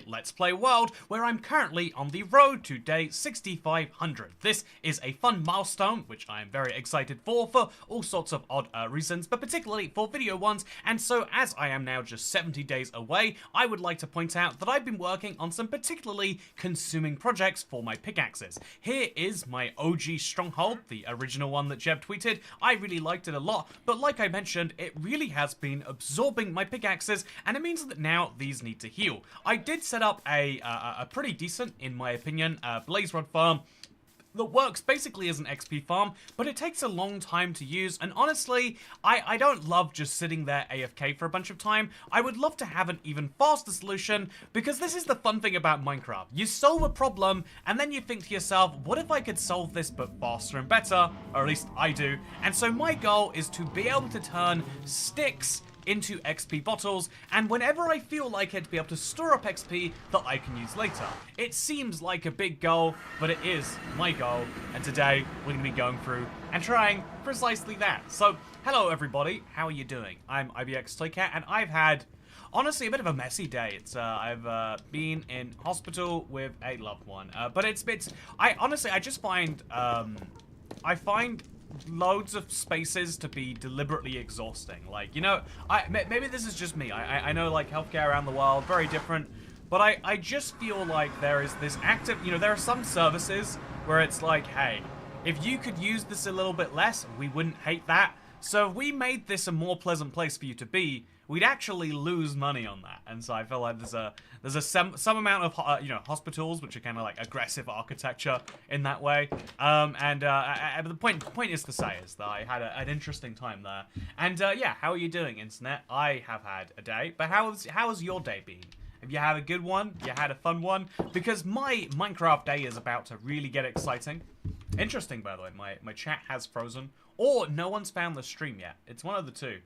Let's Play world, where I'm currently on the road to day 6500. This is a fun milestone, which I am very excited for all sorts of odd reasons, but particularly for video ones. And so, as I am now just 70 days away, I would like to point out that I've been working on some particularly consuming projects for my pickaxes. Here is my OG Stronghold, the original one that Jeb tweeted. I really liked it a lot, but like I mentioned, it really has been absorbing my pickaxes, and it means that now these need to heal. I did set up a pretty decent, in my opinion, blaze rod farm that works basically as an XP farm, but it takes a long time to use, and honestly, I don't love just sitting there AFK for a bunch of time. I would love to have an even faster solution, because this is the fun thing about Minecraft. You solve a problem, and then you think to yourself, what if I could solve this but faster and better? Or at least I do. And so my goal is to be able to turn sticks into XP bottles, and whenever I feel like it, to be able to store up XP that I can use later. It seems like a big goal, but it is my goal, and today we're going to be going through and trying precisely that. So, hello everybody, how are you doing? I'm IBX Toycat, and I've had, honestly, a bit of a messy day. I've been in hospital with a loved one, but I just find, I find loads of spaces to be deliberately exhausting. Like, you know, maybe this is just me. I know, like, healthcare around the world, very different, but I just feel like there is this active, you know, there are some services where it's like, hey, if you could use this a little bit less, we wouldn't hate that. So if we made this a more pleasant place for you to be, we'd actually lose money on that. And so I feel like there's some amount of you know, hospitals which are kind of like aggressive architecture in that way. The point is to say is that I had an interesting time there. And yeah, how are you doing, internet? I have had a day, but how has your day been? Have you had a good one? You had a fun one? Because my Minecraft day is about to really get exciting. Interesting, by the way, my chat has frozen, or no one's found the stream yet. It's one of the two.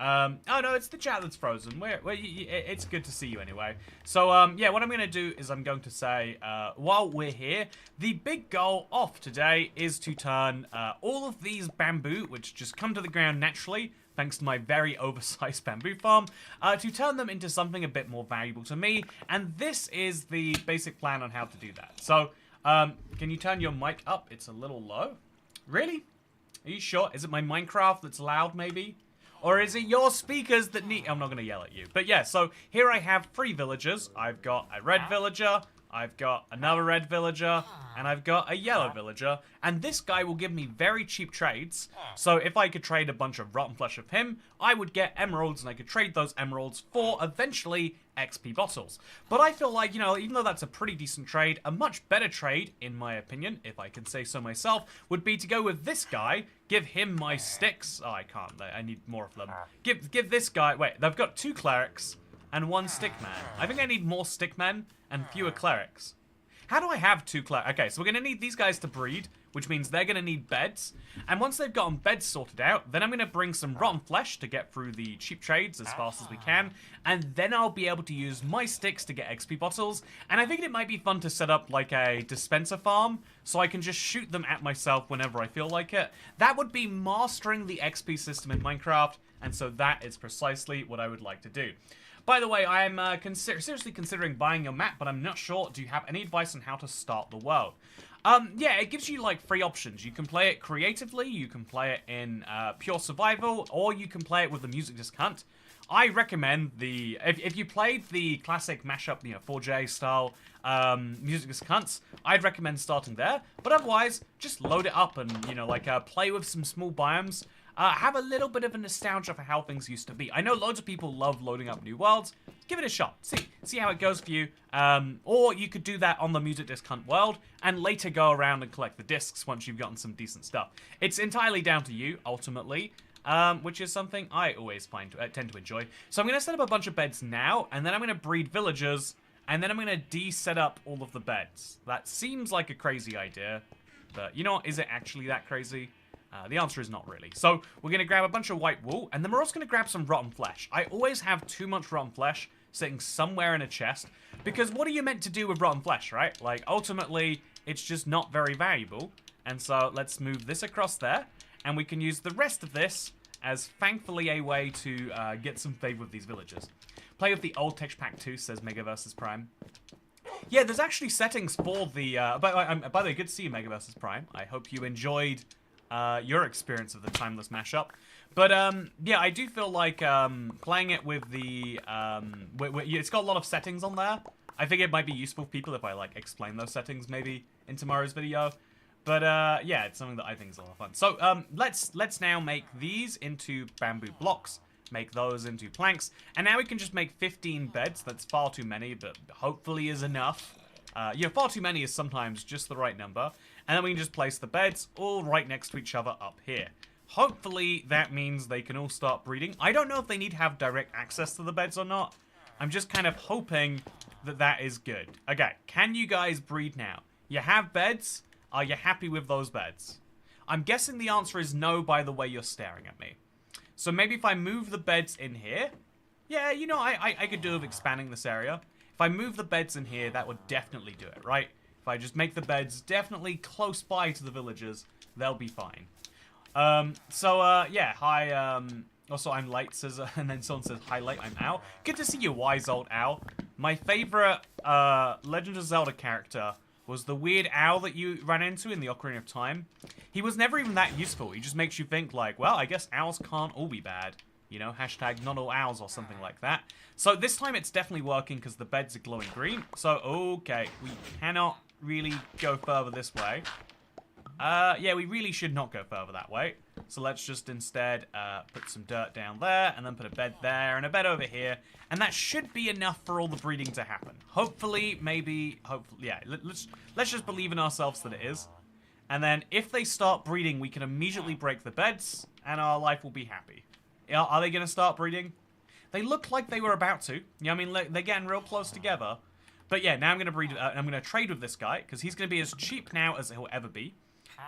Oh no, it's the chat that's frozen. It's good to see you anyway. So yeah, what I'm going to do is I'm going to say, while we're here, the big goal of today is to turn all of these bamboo, which just come to the ground naturally, thanks to my very oversized bamboo farm, to turn them into something a bit more valuable to me. And this is the basic plan on how to do that. So, can you turn your mic up? It's a little low. Really? Are you sure? Is it my Minecraft that's loud, maybe? Or is it your speakers that need... I'm not going to yell at you. But yeah, so here I have 3 villagers. I've got a red villager, I've got another red villager, and I've got a yellow villager. And this guy will give me very cheap trades. So if I could trade a bunch of rotten flesh of him, I would get emeralds, and I could trade those emeralds for, eventually, XP bottles. But I feel like, you know, even though that's a pretty decent trade, a much better trade, in my opinion, if I can say so myself, would be to go with this guy, give him my sticks. Oh, I can't. I need more of them. Give this guy... Wait, they've got 2 clerics and 1 stickman. I think I need more stickmen and fewer clerics. How do I have 2 clerics? Okay, so we're going to need these guys to breed, which means they're going to need beds. And once they've gotten beds sorted out, then I'm going to bring some rotten flesh to get through the cheap trades as fast as we can. And then I'll be able to use my sticks to get XP bottles. And I think it might be fun to set up like a dispenser farm, so I can just shoot them at myself whenever I feel like it. That would be mastering the XP system in Minecraft, and so that is precisely what I would like to do. By the way, I am seriously considering buying your map, but I'm not sure. Do you have any advice on how to start the world? Yeah, it gives you like 3 options. You can play it creatively, you can play it in pure survival, or you can play it with the music disc hunt. I recommend if you played the classic mashup, you know, 4J style music disc hunts, I'd recommend starting there. But otherwise, just load it up and, you know, like play with some small biomes. Have a little bit of a nostalgia for how things used to be. I know loads of people love loading up new worlds. Give it a shot. See how it goes for you. Or you could do that on the music disc hunt world and later go around and collect the discs once you've gotten some decent stuff. It's entirely down to you, ultimately, which is something I always tend to enjoy. So I'm going to set up a bunch of beds now, and then I'm going to breed villagers, and then I'm going to de-set up all of the beds. That seems like a crazy idea, but you know what? Is it actually that crazy? The answer is not really. So we're going to grab a bunch of white wool, and then we're also going to grab some rotten flesh. I always have too much rotten flesh sitting somewhere in a chest, because what are you meant to do with rotten flesh, right? Like, ultimately, it's just not very valuable. And so let's move this across there, and we can use the rest of this as, thankfully, a way to get some favor with these villagers. Play with the old texture pack too, says Mega vs. Prime. Yeah, there's actually settings for the... by the way, good to see you, Mega vs. Prime. I hope you enjoyed your experience of the Timeless mashup. But, yeah, I do feel like playing it with the... it's got a lot of settings on there. I think it might be useful for people if I, like, explain those settings maybe in tomorrow's video. But, yeah, it's something that I think is a lot of fun. So, let's now make these into bamboo blocks. Make those into planks. And now we can just make 15 beds. That's far too many, but hopefully is enough. Yeah, far too many is sometimes just the right number. And then we can just place the beds all right next to each other up here. Hopefully that means they can all start breeding. I don't know if they need to have direct access to the beds or not. I'm just kind of hoping that that is good. Okay, can you guys breed now? You have beds? Are you happy with those beds? I'm guessing the answer is no by the way you're staring at me. So maybe if I move the beds in here, yeah, you know, I could do with expanding this area. If I move the beds in here, that would definitely do it, right? If I just make the beds definitely close by to the villagers, they'll be fine. Yeah, hi, also I'm late, says, and then someone says, hi late, I'm Owl. Good to see you, wise old Owl. My favorite, Legend of Zelda character was the weird owl that you ran into in the Ocarina of Time. He was never even that useful. He just makes you think like, well, I guess owls can't all be bad. You know, hashtag not all owls or something like that. So this time it's definitely working because the beds are glowing green. So, okay, we cannot really go further this way. Yeah, we really should not go further that way. So let's just instead put some dirt down there and then put a bed there and a bed over here. And that should be enough for all the breeding to happen. Hopefully, maybe, hopefully, yeah, let's just believe in ourselves that it is. And then if they start breeding, we can immediately break the beds and our life will be happy. Are they going to start breeding? They look like they were about to. Yeah, I mean, they're getting real close together. But yeah, now I'm going to breed, I'm going to trade with this guy because he's going to be as cheap now as he'll ever be.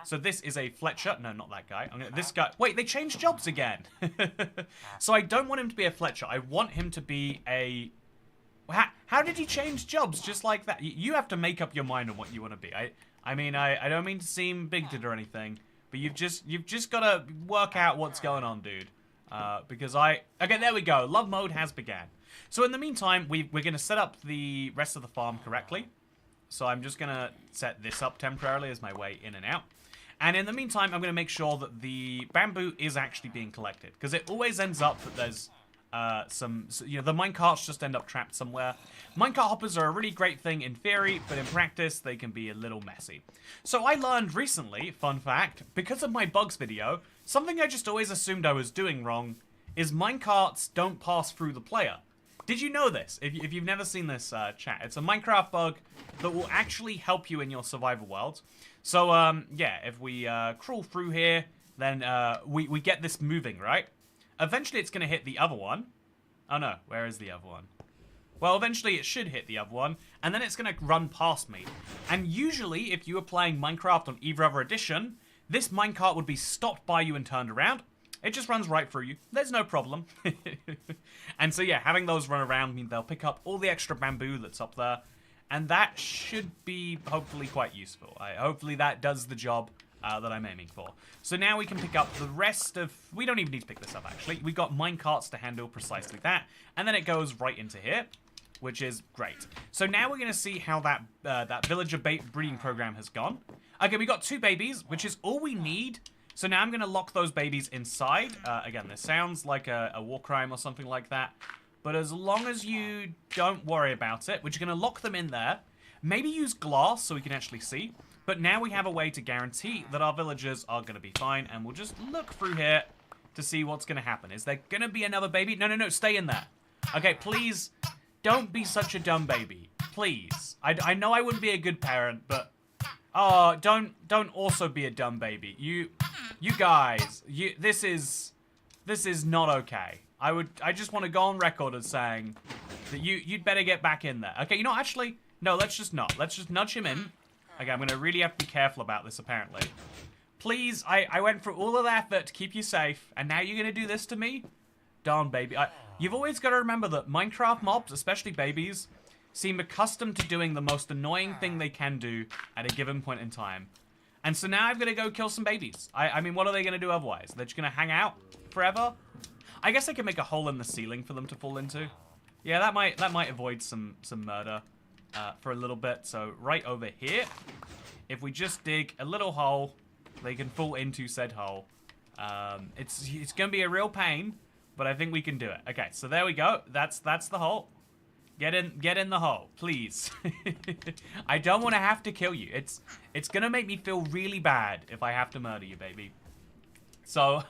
So this is a Fletcher. No, not that guy. This guy. Wait, they changed jobs again. So I don't want him to be a Fletcher. I want him to be a... How did he change jobs just like that? You have to make up your mind on what you want to be. I mean, I don't mean to seem bigoted or anything, but you've just got to work out what's going on, dude. Because okay, there we go. Love mode has began. So in the meantime, we're going to set up the rest of the farm correctly. So I'm just going to set this up temporarily as my way in and out. And in the meantime, I'm going to make sure that the bamboo is actually being collected. Because it always ends up that there's you know, the minecarts just end up trapped somewhere. Minecart hoppers are a really great thing in theory, but in practice, they can be a little messy. So I learned recently, fun fact, because of my bugs video, something I just always assumed I was doing wrong is minecarts don't pass through the player. Did you know this? If you've never seen this chat, it's a Minecraft bug that will actually help you in your survival world. So, yeah, if we crawl through here, then we get this moving, right? Eventually it's going to hit the other one. Oh no, where is the other one? Well, eventually it should hit the other one, and then it's going to run past me. And usually, if you were playing Minecraft on either other edition, this minecart would be stopped by you and turned around. It just runs right through you. There's no problem. And so, yeah, having those run around means they'll pick up all the extra bamboo that's up there. And that should be, hopefully, quite useful. Hopefully that does the job that I'm aiming for. So now we can pick up the rest of... We don't even need to pick this up, actually. We've got minecarts to handle precisely that. And then it goes right into here, which is great. So now we're going to see how that villager breeding program has gone. Okay, we got 2 babies, which is all we need. So now I'm going to lock those babies inside. Again, this sounds like a war crime or something like that. But as long as you don't worry about it, we're just going to lock them in there. Maybe use glass so we can actually see. But now we have a way to guarantee that our villagers are going to be fine. And we'll just look through here to see what's going to happen. Is there going to be another baby? No, no, no. Stay in there. Okay, please don't be such a dumb baby. Please. I know I wouldn't be a good parent, but... Oh, don't also be a dumb baby. You guys, this is not okay. I just want to go on record as saying that you'd better get back in there. Okay, you know, actually, no, let's just not. Let's just nudge him in. Okay, I'm going to really have to be careful about this, apparently. Please, I went through all of the effort to keep you safe, and now you're going to do this to me? Darn, baby. You've always got to remember that Minecraft mobs, especially babies, seem accustomed to doing the most annoying thing they can do at a given point in time. And so now I'm going to go kill some babies. I mean, what are they going to do otherwise? They're just going to hang out forever? I guess I could make a hole in the ceiling for them to fall into. Yeah, that might avoid some murder for a little bit. So right over here, if we just dig a little hole, they can fall into said hole. It's gonna be a real pain, but I think we can do it. Okay, so there we go. That's the hole. Get in the hole, please. I don't want to have to kill you. It's gonna make me feel really bad if I have to murder you, baby. So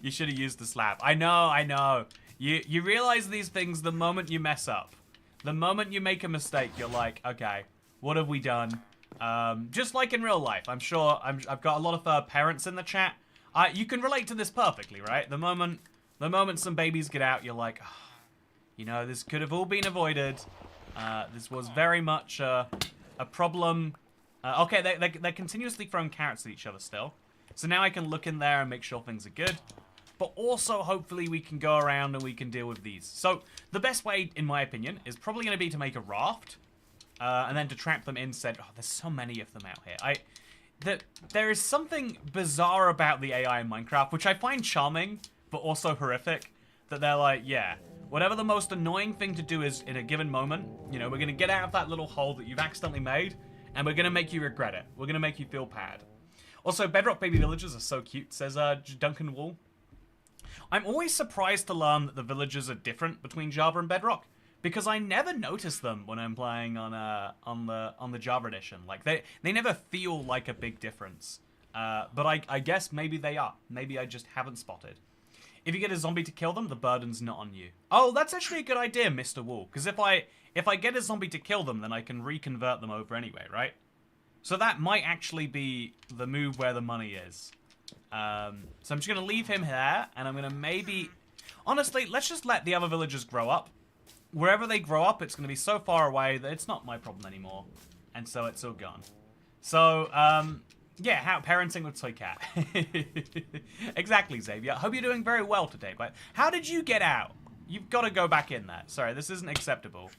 you should have used the slab. I know. You realize these things the moment you mess up. The moment you make a mistake, you're like, okay, what have we done? Just like in real life, I'm sure I've got a lot of parents in the chat. You can relate to this perfectly, right? The moment some babies get out, you're like, oh, you know, this could have all been avoided. This was very much a problem. Okay, they're continuously throwing carrots at each other still. So now I can look in there and make sure things are good. But also, hopefully, we can go around and we can deal with these. So the best way, in my opinion, is probably going to be to make a raft. And then to trap them in said, oh, there's so many of them out here. There is something bizarre about the AI in Minecraft, which I find charming, but also horrific. That they're like, yeah, whatever the most annoying thing to do is in a given moment, you know, we're going to get out of that little hole that you've accidentally made, and we're going to make you regret it. We're going to make you feel bad. Also, Bedrock baby villagers are so cute, says Duncan Wall. I'm always surprised to learn that the villagers are different between Java and Bedrock, because I never notice them when I'm playing on the Java edition. Like they never feel like a big difference. But I guess maybe they are. Maybe I just haven't spotted. If you get a zombie to kill them, the burden's not on you. Oh, that's actually a good idea, Mr. Wall. Because if I get a zombie to kill them, then I can reconvert them over anyway, right? So that might actually be the move where the money is. So I'm just going to leave him here, and I'm going to maybe... Honestly, let's just let the other villagers grow up. Wherever they grow up, it's going to be so far away that it's not my problem anymore. And so it's all gone. So, yeah, how parenting with toycat. Exactly, Xavier. Hope you're doing very well today. But how did you get out? You've got to go back in there. Sorry, this isn't acceptable.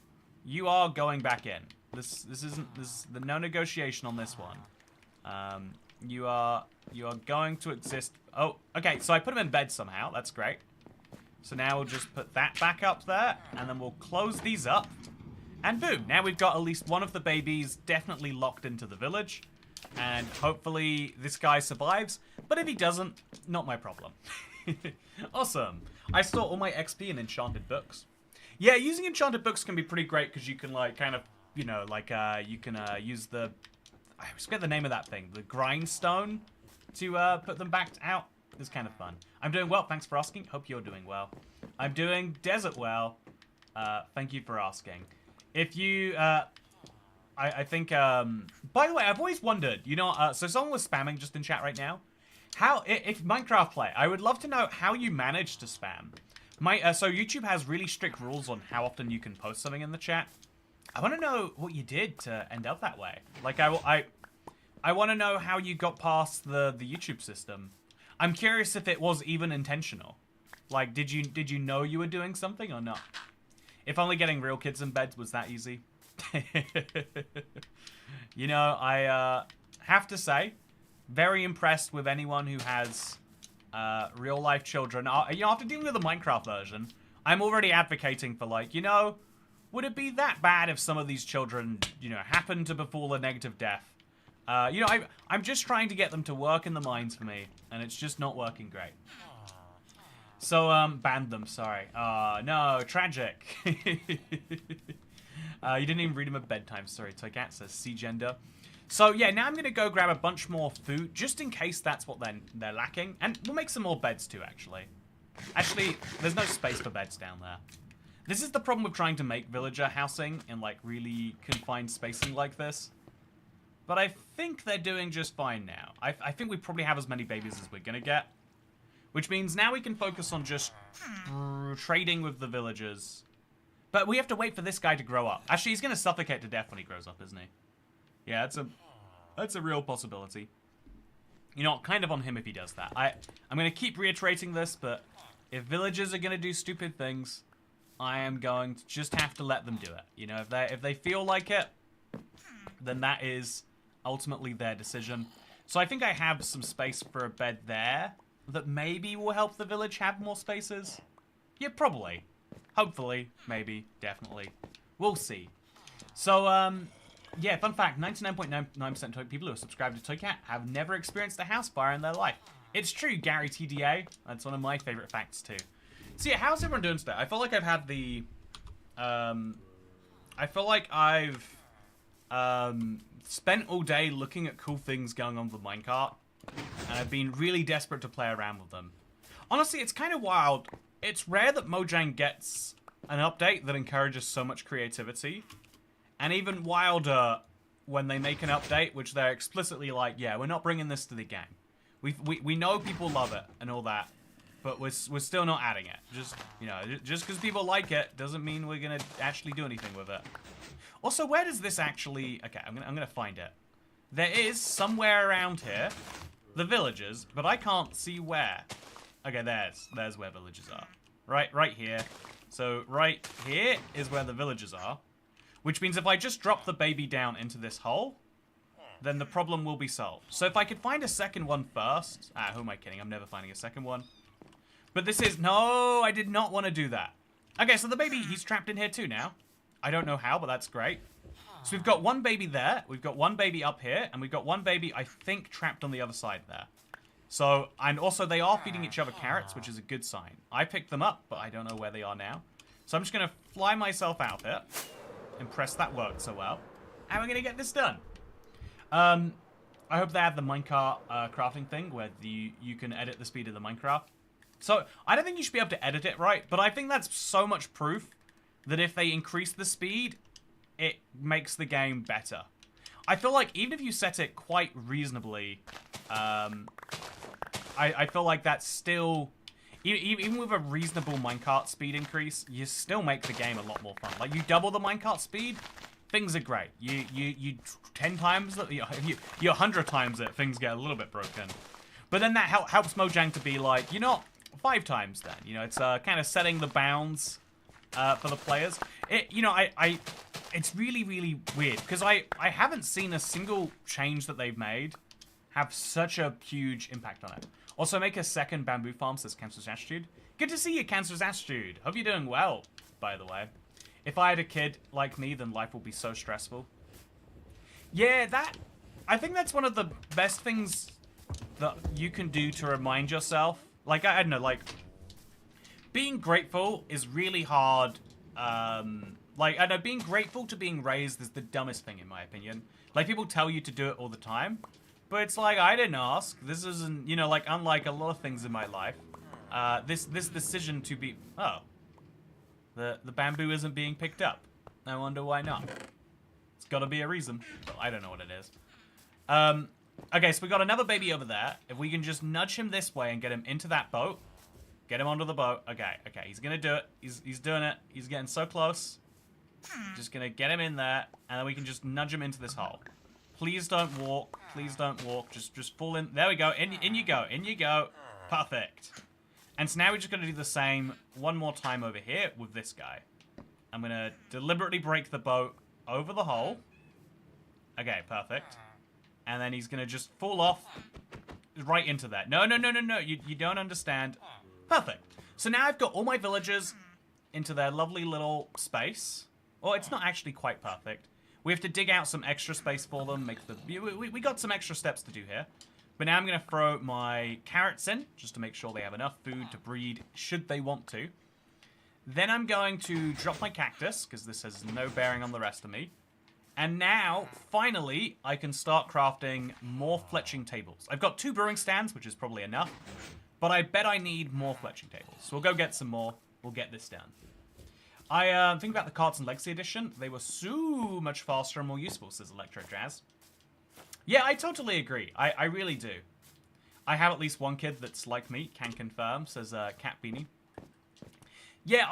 You are going back in. This isn't the no negotiation on this one. You are going to exist. Oh, okay. So I put him in bed somehow. That's great. So now we'll just put that back up there, and then we'll close these up, and boom. Now we've got at least one of the babies definitely locked into the village, and hopefully this guy survives. But if he doesn't, not my problem. Awesome. I store all my XP in enchanted books. Yeah, using enchanted books can be pretty great because you can like kind of, you know, like you can use the, I forget the name of that thing, the grindstone to put them back out. It's kind of fun. I'm doing well, thanks for asking. Hope you're doing well. I'm doing desert well. Thank you for asking. If you, I think, by the way, I've always wondered, you know, so someone was spamming just in chat right now. How, if Minecraft play, I would love to know how you manage to spam. So YouTube has really strict rules on how often you can post something in the chat. I want to know what you did to end up that way. Like, I want to know how you got past the YouTube system. I'm curious if it was even intentional. Like, did you know you were doing something or not? If only getting real kids in bed was that easy. You know, I have to say, very impressed with anyone who has real life children. You know, after dealing with the Minecraft version, I'm already advocating for, like, you know, would it be that bad if some of these children, you know, happened to befall a negative death? You know, I'm just trying to get them to work in the mines for me, and it's just not working great. So, banned them, sorry. No, tragic. You didn't even read him at bedtime, sorry. Toycat says C-gender. So, yeah, now I'm going to go grab a bunch more food, just in case that's what they're lacking. And we'll make some more beds, too, actually. Actually, there's no space for beds down there. This is the problem with trying to make villager housing in, like, really confined spacing like this. But I think they're doing just fine now. I think we probably have as many babies as we're going to get. Which means now we can focus on just trading with the villagers. But we have to wait for this guy to grow up. Actually, he's going to suffocate to death when he grows up, isn't he? Yeah, that's a real possibility. You know, kind of on him if he does that. I'm going to keep reiterating this, but if villagers are going to do stupid things, I am going to just have to let them do it. You know, if they feel like it, then that is ultimately their decision. So I think I have some space for a bed there that maybe will help the village have more spaces. Yeah, probably. Hopefully, maybe, definitely. We'll see. So, yeah, fun fact, 99.99% of people who are subscribed to toycat have never experienced a house fire in their life. It's true, Gary TDA. That's one of my favorite facts, too. So, yeah, how's everyone doing today? I feel like I've had the... I feel like I've spent all day looking at cool things going on with the minecart, and I've been really desperate to play around with them. Honestly, it's kind of wild. It's rare that Mojang gets an update that encourages so much creativity, and even wilder when they make an update which they're explicitly like, yeah, we're not bringing this to the game. We know people love it and all that, but we're still not adding it. Just, you know, just because people like it doesn't mean we're gonna actually do anything with it. Also, where does this actually... Okay, I'm gonna find it. There is somewhere around here the villages, but I can't see where. Okay, there's where villages are. Right here. So right here is where the villages are, which means if I just drop the baby down into this hole, then the problem will be solved. So if I could find a second one first... Ah, who am I kidding? I'm never finding a second one. But this is... No, I did not want to do that. Okay, so the baby, he's trapped in here too now. I don't know how, but that's great. So we've got one baby there, we've got one baby up here, and we've got one baby, I think, trapped on the other side there. So, and also they are feeding each other carrots, which is a good sign. I picked them up, but I don't know where they are now. So I'm just going to fly myself out here. Impressed that worked so well. And we're going to get this done. I hope they have the minecart crafting thing where you can edit the speed of the Minecraft. So, I don't think you should be able to edit it right, but I think that's so much proof that if they increase the speed, it makes the game better. I feel like even if you set it quite reasonably, I feel like that's still... Even with a reasonable minecart speed increase, you still make the game a lot more fun. Like, you double the minecart speed, things are great. You 10 times it, you 100 times it, things get a little bit broken. But then that helps Mojang to be like, you know, 5 times then. You know, it's kind of setting the bounds for the players. It's really, really weird because I haven't seen a single change that they've made have such a huge impact on it. Also, make a second bamboo farm, says Cancerous Attitude. Good to see you, Cancerous Attitude. Hope you're doing well, by the way. If I had a kid like me, then life would be so stressful. Yeah, I think that's one of the best things that you can do to remind yourself. Like, I don't know, like, being grateful is really hard. Like, I know, being grateful to being raised is the dumbest thing, in my opinion. Like, people tell you to do it all the time. But it's like, I didn't ask. This isn't, you know, like, unlike a lot of things in my life. This decision to be... Oh. The bamboo isn't being picked up. I wonder why not. It's got to be a reason. But I don't know what it is. Okay, so we got another baby over there. If we can just nudge him this way and get him into that boat. Get him onto the boat. Okay, he's going to do it. He's doing it. He's getting so close. Just going to get him in there. And then we can just nudge him into this hole. Please don't walk. Please don't walk. Just fall in. There we go. In you go. In you go. Perfect. And so now we're just going to do the same one more time over here with this guy. I'm going to deliberately break the boat over the hole. Okay, perfect. And then he's going to just fall off right into that. No. You don't understand. Perfect. So now I've got all my villagers into their lovely little space. Well, it's not actually quite perfect. We have to dig out some extra space for them. We got some extra steps to do here. But now I'm going to throw my carrots in, just to make sure they have enough food to breed, should they want to. Then I'm going to drop my cactus, because this has no bearing on the rest of me. And now, finally, I can start crafting more fletching tables. I've got 2 brewing stands, which is probably enough. But I bet I need more fletching tables. So we'll go get some more. We'll get this done. I think about the Cards and Legacy Edition. They were so much faster and more useful, says Electro Jazz. Yeah, I totally agree. I really do. I have at least one kid that's like me, can confirm, says Cat Beanie. Yeah,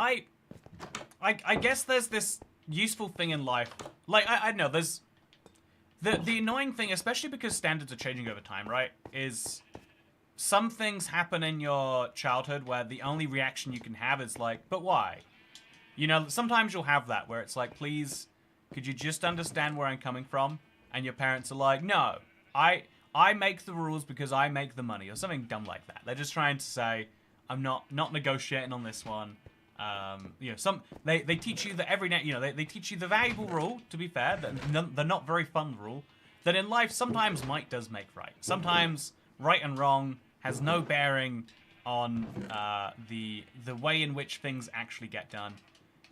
I guess there's this useful thing in life. Like, I know, there's... The annoying thing, especially because standards are changing over time, right, is... Some things happen in your childhood where the only reaction you can have is like, but why? You know, sometimes you'll have that where it's like, please, could you just understand where I'm coming from? And your parents are like, no, I make the rules because I make the money, or something dumb like that. They're just trying to say, I'm not negotiating on this one. You know, they teach you that every you know they teach you the valuable rule. To be fair, the not very fun rule that in life sometimes might does make right. Sometimes right and wrong has no bearing on the way in which things actually get done,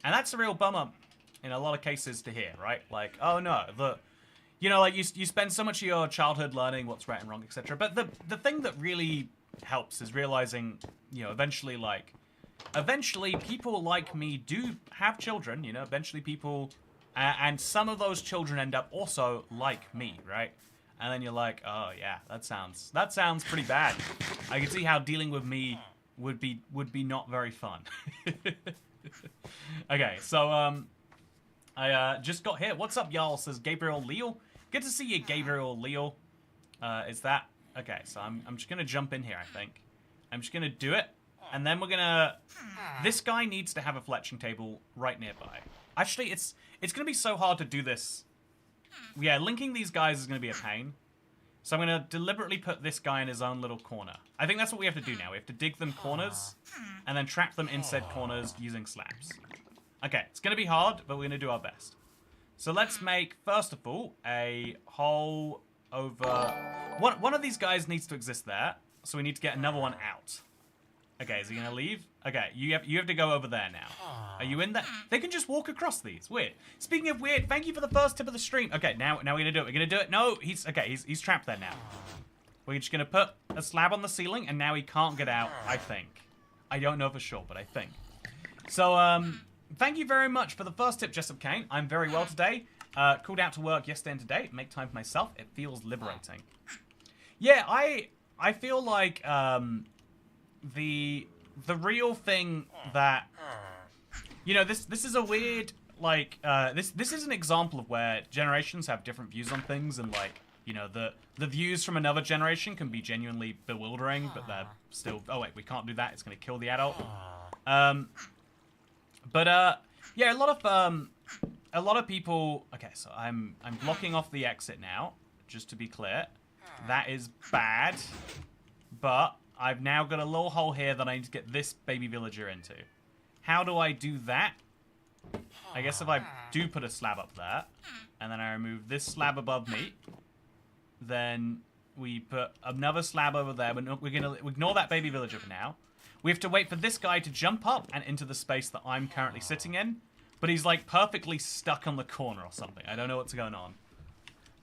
and that's a real bummer in a lot of cases to hear. Right? Like, oh no, you know, like you spend so much of your childhood learning what's right and wrong, etc. But the thing that really helps is realizing, you know, eventually people like me do have children, you know, eventually people, and some of those children end up also like me, right? And then you're like, oh yeah, that sounds pretty bad. I can see how dealing with me would be not very fun. Okay, so I just got here. What's up, y'all? Says Gabriel Leal. Good to see you, Gabriel Leal. Is that okay? So I'm just gonna jump in here. I think I'm just gonna do it. And then we're gonna... This guy needs to have a fletching table right nearby. Actually, it's gonna be so hard to do this. Yeah, linking these guys is gonna be a pain. So I'm gonna deliberately put this guy in his own little corner. I think that's what we have to do now. We have to dig them corners, and then trap them in said corners using slabs. Okay, it's gonna be hard, but we're gonna do our best. So let's make, first of all, a hole over... One of these guys needs to exist there, so we need to get another one out. Okay, is he gonna leave? Okay, you have to go over there now. Are you in there? They can just walk across these. Weird. Speaking of weird, thank you for the first tip of the stream. Okay, now we're gonna do it. We're gonna do it. No, he's trapped there now. We're just gonna put a slab on the ceiling, and now he can't get out. I think. I don't know for sure, but I think. So thank you very much for the first tip, Jessup Kane. I'm very well today. Called out to work yesterday and today. Make time for myself. It feels liberating. Yeah, I feel like the real thing that, you know, this is a weird, like, this is an example of where generations have different views on things, and like, you know, the views from another generation can be genuinely bewildering, but they're still, oh wait, we can't do that, it's gonna kill the adult. Yeah, a lot of people, okay, so I'm blocking off the exit now, just to be clear. That is bad, but I've now got a little hole here that I need to get this baby villager into. How do I do that? I guess if I do put a slab up there, and then I remove this slab above me, then we put another slab over there. We're going to ignore that baby villager for now. We have to wait for this guy to jump up and into the space that I'm currently sitting in, but he's like perfectly stuck on the corner or something. I don't know what's going on.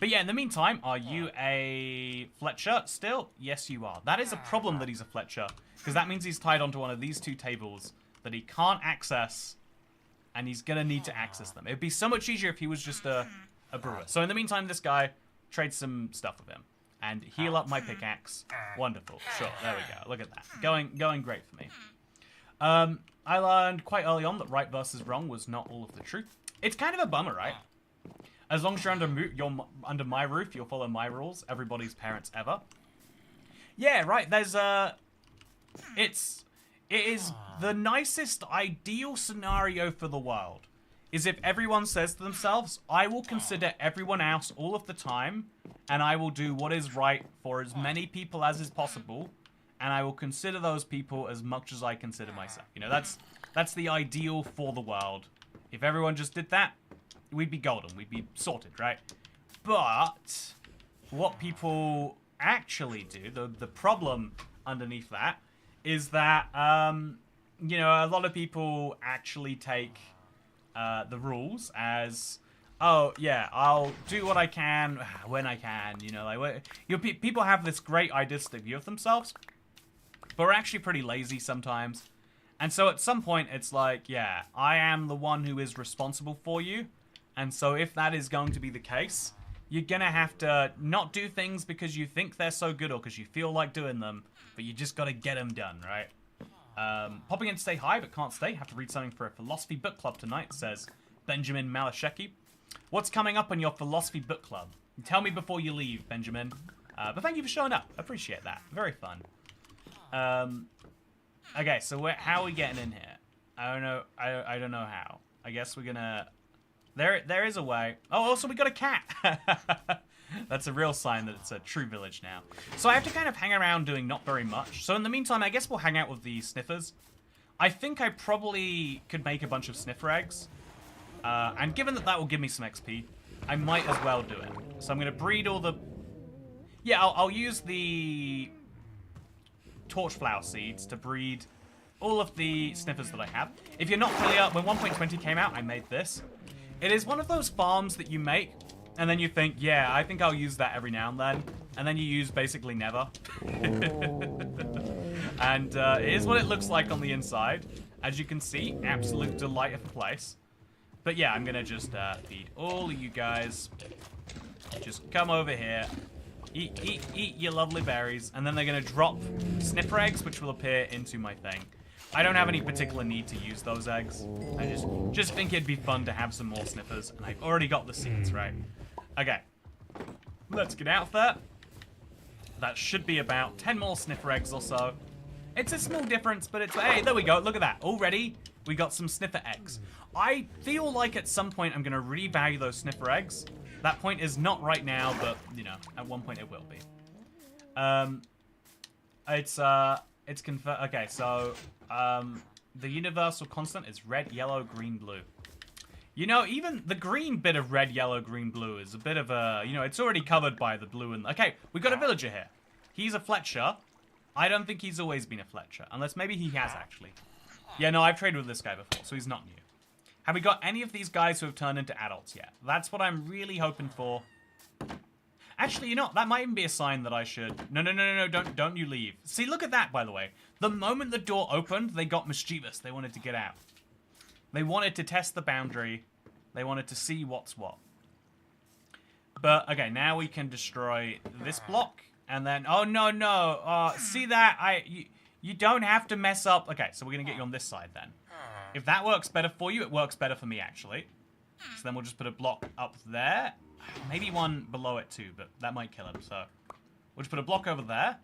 But yeah, in the meantime, are you a Fletcher still? Yes, you are. That is a problem that he's a Fletcher, because that means he's tied onto one of these two tables that he can't access, and he's going to need to access them. It'd be so much easier if he was just a brewer. So in the meantime, this guy, trade some stuff with him, and heal up my pickaxe. Wonderful. Sure, there we go. Look at that. Going great for me. I learned quite early on that right versus wrong was not all of the truth. It's kind of a bummer, right? As long as you're under my roof, you'll follow my rules. Everybody's parents ever. Yeah, right. There's it is the nicest ideal scenario for the world. Is if everyone says to themselves, I will consider everyone else all of the time, and I will do what is right for as many people as is possible, and I will consider those people as much as I consider myself. You know, that's the ideal for the world. If everyone just did that, we'd be golden. We'd be sorted, right? But what people actually do, the problem underneath that, is that, you know, a lot of people actually take the rules as, oh, yeah, I'll do what I can when I can, you know, like, people have this great idealistic view of themselves, but we're actually pretty lazy sometimes. And so at some point, it's like, yeah, I am the one who is responsible for you. And so if that is going to be the case, you're going to have to not do things because you think they're so good or because you feel like doing them, but you just got to get them done, right? Popping in to say hi, but can't stay. Have to read something for a philosophy book club tonight, says Benjamin Malasheki. What's coming up on your philosophy book club? Tell me before you leave, Benjamin. But thank you for showing up. Appreciate that. Very fun. Okay, so how are we getting in here? I don't know. I don't know how. I guess we're gonna... There is a way. Oh, also we got a cat. That's a real sign that it's a true village now. So I have to kind of hang around doing not very much. So in the meantime, I guess we'll hang out with the sniffers. I think I probably could make a bunch of sniffer eggs. And given that that will give me some XP, I might as well do it. So I'm going to breed all the... Yeah, I'll use the torchflower seeds to breed all of the sniffers that I have. If you're not familiar, when 1.20 came out, I made this. It is one of those farms that you make, and then you think, yeah, I think I'll use that every now and then. And then you use basically never. And it is what it looks like on the inside. As you can see, absolute delight of a place. But yeah, I'm gonna just feed all of you guys. Just come over here. Eat your lovely berries. And then they're gonna drop sniffer eggs, which will appear into my thing. I don't have any particular need to use those eggs. I just think it'd be fun to have some more sniffers. And I've already got the seeds, right? Okay. Let's get out there. That should be about 10 more sniffer eggs or so. It's a small difference, but it's... Hey, there we go. Look at that. Already, we got some sniffer eggs. I feel like at some point I'm going to revalue those sniffer eggs. That point is not right now, but, you know, at one point it will be. It's confirmed... Okay, so, the universal constant is red, yellow, green, blue. You know, even the green bit of red, yellow, green, blue is a bit of a... You know, it's already covered by the blue and... Okay, we've got a villager here. He's a Fletcher. I don't think he's always been a Fletcher. Unless maybe he has, actually. Yeah, no, I've traded with this guy before, so he's not new. Have we got any of these guys who have turned into adults yet? That's what I'm really hoping for. Actually, you know, that might even be a sign that I should... No, don't you leave. See, look at that, by the way. The moment the door opened, they got mischievous. They wanted to get out. They wanted to test the boundary. They wanted to see what's what. But, okay, now we can destroy this block. And then... Oh, no. See that? You don't have to mess up... Okay, so we're going to get you on this side, then. If that works better for you, it works better for me, actually. So then we'll just put a block up there. Maybe one below it, too, but that might kill him, so... We'll just put a block over there.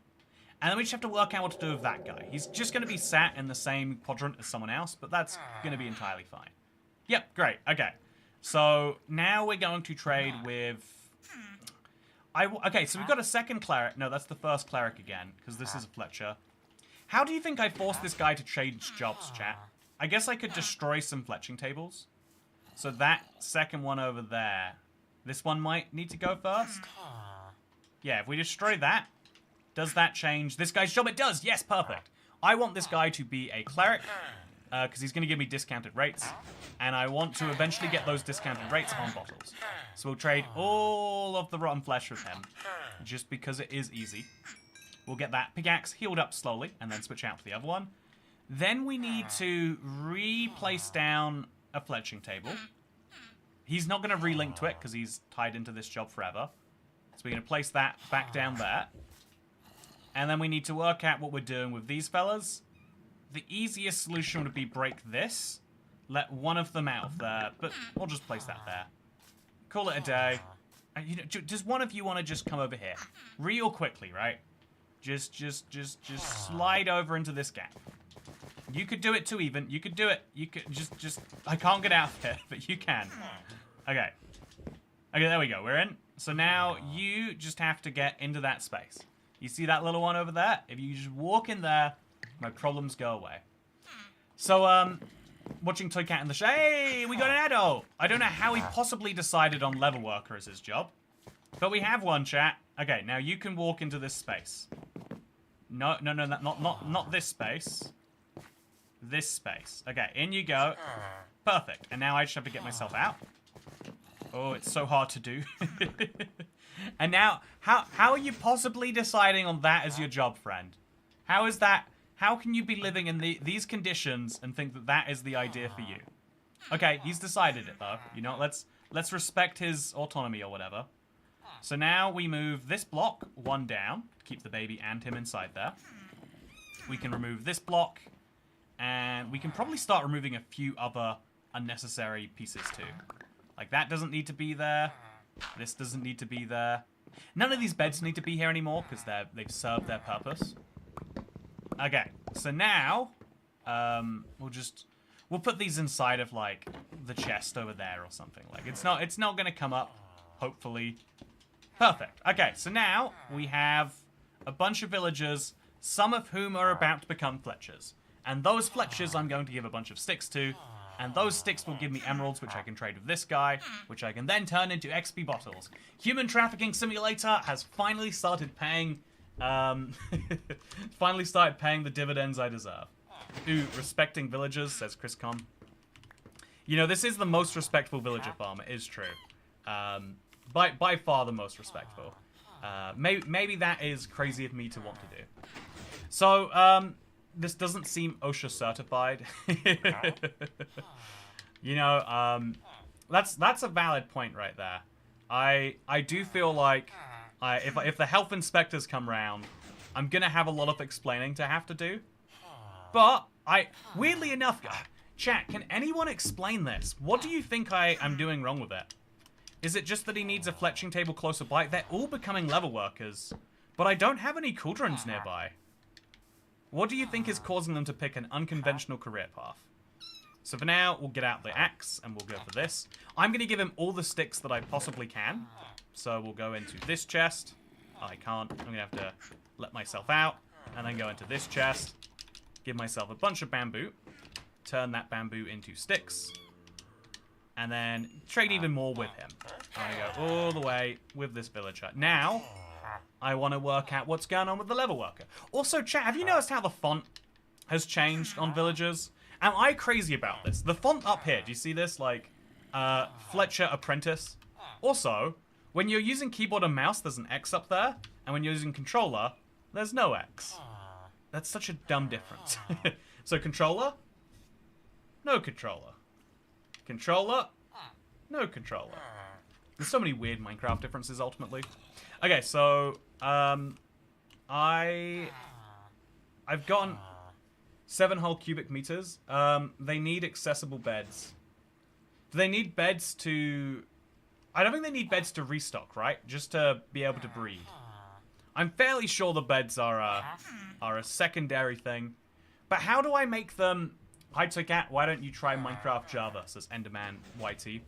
And then we just have to work out what to do with that guy. He's just going to be sat in the same quadrant as someone else, but that's going to be entirely fine. Yep, great. Okay. So, now we're going to trade with... Okay, so we've got a second cleric. No, that's the first cleric again, because this is a Fletcher. How do you think I forced this guy to change jobs, chat? I guess I could destroy some fletching tables. So that second one over there... This one might need to go first. Yeah, if we destroy that... Does that change this guy's job? It does! Yes, perfect. I want this guy to be a cleric, because he's going to give me discounted rates. And I want to eventually get those discounted rates on bottles. So we'll trade all of the rotten flesh with him, just because it is easy. We'll get that pickaxe healed up slowly, and then switch out for the other one. Then we need to replace down a fletching table. He's not going to relink to it, because he's tied into this job forever. So we're going to place that back down there. And then we need to work out what we're doing with these fellas. The easiest solution would be break this. Let one of them out of there. But we'll just place that there. Call it a day. You know, does one of you want to just come over here? Real quickly, right? Just slide over into this gap. You could do it too, even. You could do it. You could just... I can't get out there, but you can. Okay. Okay, there we go. We're in. So now you just have to get into that space. You see that little one over there? If you just walk in there, my problems go away. So, watching Toycat in the Hey, we got an adult! I don't know how he possibly decided on level worker as his job. But we have one, chat. Okay, now you can walk into this space. No, not this space. This space. Okay, in you go. Perfect. And now I just have to get myself out. Oh, it's so hard to do. And now, how are you possibly deciding on that as your job, friend? How is that? How can you be living in these conditions and think that that is the idea for you? Okay, he's decided it though. You know, let's respect his autonomy or whatever. So now we move this block one down to keep the baby and him inside there. We can remove this block, and we can probably start removing a few other unnecessary pieces too. Like that doesn't need to be there. This doesn't need to be there. None of these beds need to be here anymore because they've served their purpose. Okay, so now we'll put these inside of like the chest over there or something. Like it's not gonna come up, hopefully. Perfect. Okay, so now we have a bunch of villagers, some of whom are about to become Fletchers. And those Fletchers I'm going to give a bunch of sticks to. And those sticks will give me emeralds, which I can trade with this guy, which I can then turn into XP bottles. Human Trafficking Simulator has finally started paying, the dividends I deserve. Ooh, respecting villagers, says Chris Com. You know, this is the most respectful villager farm, it is true. By far the most respectful. Maybe that is crazy of me to want to do. So, this doesn't seem OSHA certified. You know, that's a valid point right there. I do feel like if the health inspectors come round, I'm gonna have a lot of explaining to have to do. But weirdly enough, chat, can anyone explain this? What do you think I'm doing wrong with it? Is it just that he needs a fletching table closer by? They're all becoming level workers, but I don't have any cauldrons nearby. What do you think is causing them to pick an unconventional career path? So for now, we'll get out the axe and we'll go for this. I'm going to give him all the sticks that I possibly can. So we'll go into this chest. I can't. I'm going to have to let myself out and then go into this chest. Give myself a bunch of bamboo. Turn that bamboo into sticks. And then trade even more with him. I'm going to go all the way with this villager. Now, I want to work out what's going on with the level worker. Also, chat, have you noticed how the font has changed on villagers? Am I crazy about this? The font up here, do you see this? Like, Fletcher Apprentice. Also, when you're using keyboard and mouse, there's an X up there. And when you're using controller, there's no X. That's such a dumb difference. So controller, no controller. Controller, no controller. There's so many weird Minecraft differences, ultimately. Okay, so, I've gotten 7 whole cubic meters. They need accessible beds. Do they need beds to... I don't think they need beds to restock, right? Just to be able to breed. I'm fairly sure the beds are a secondary thing. But how do I make them... Hi, toycat, why don't you try Minecraft Java, says Enderman YT.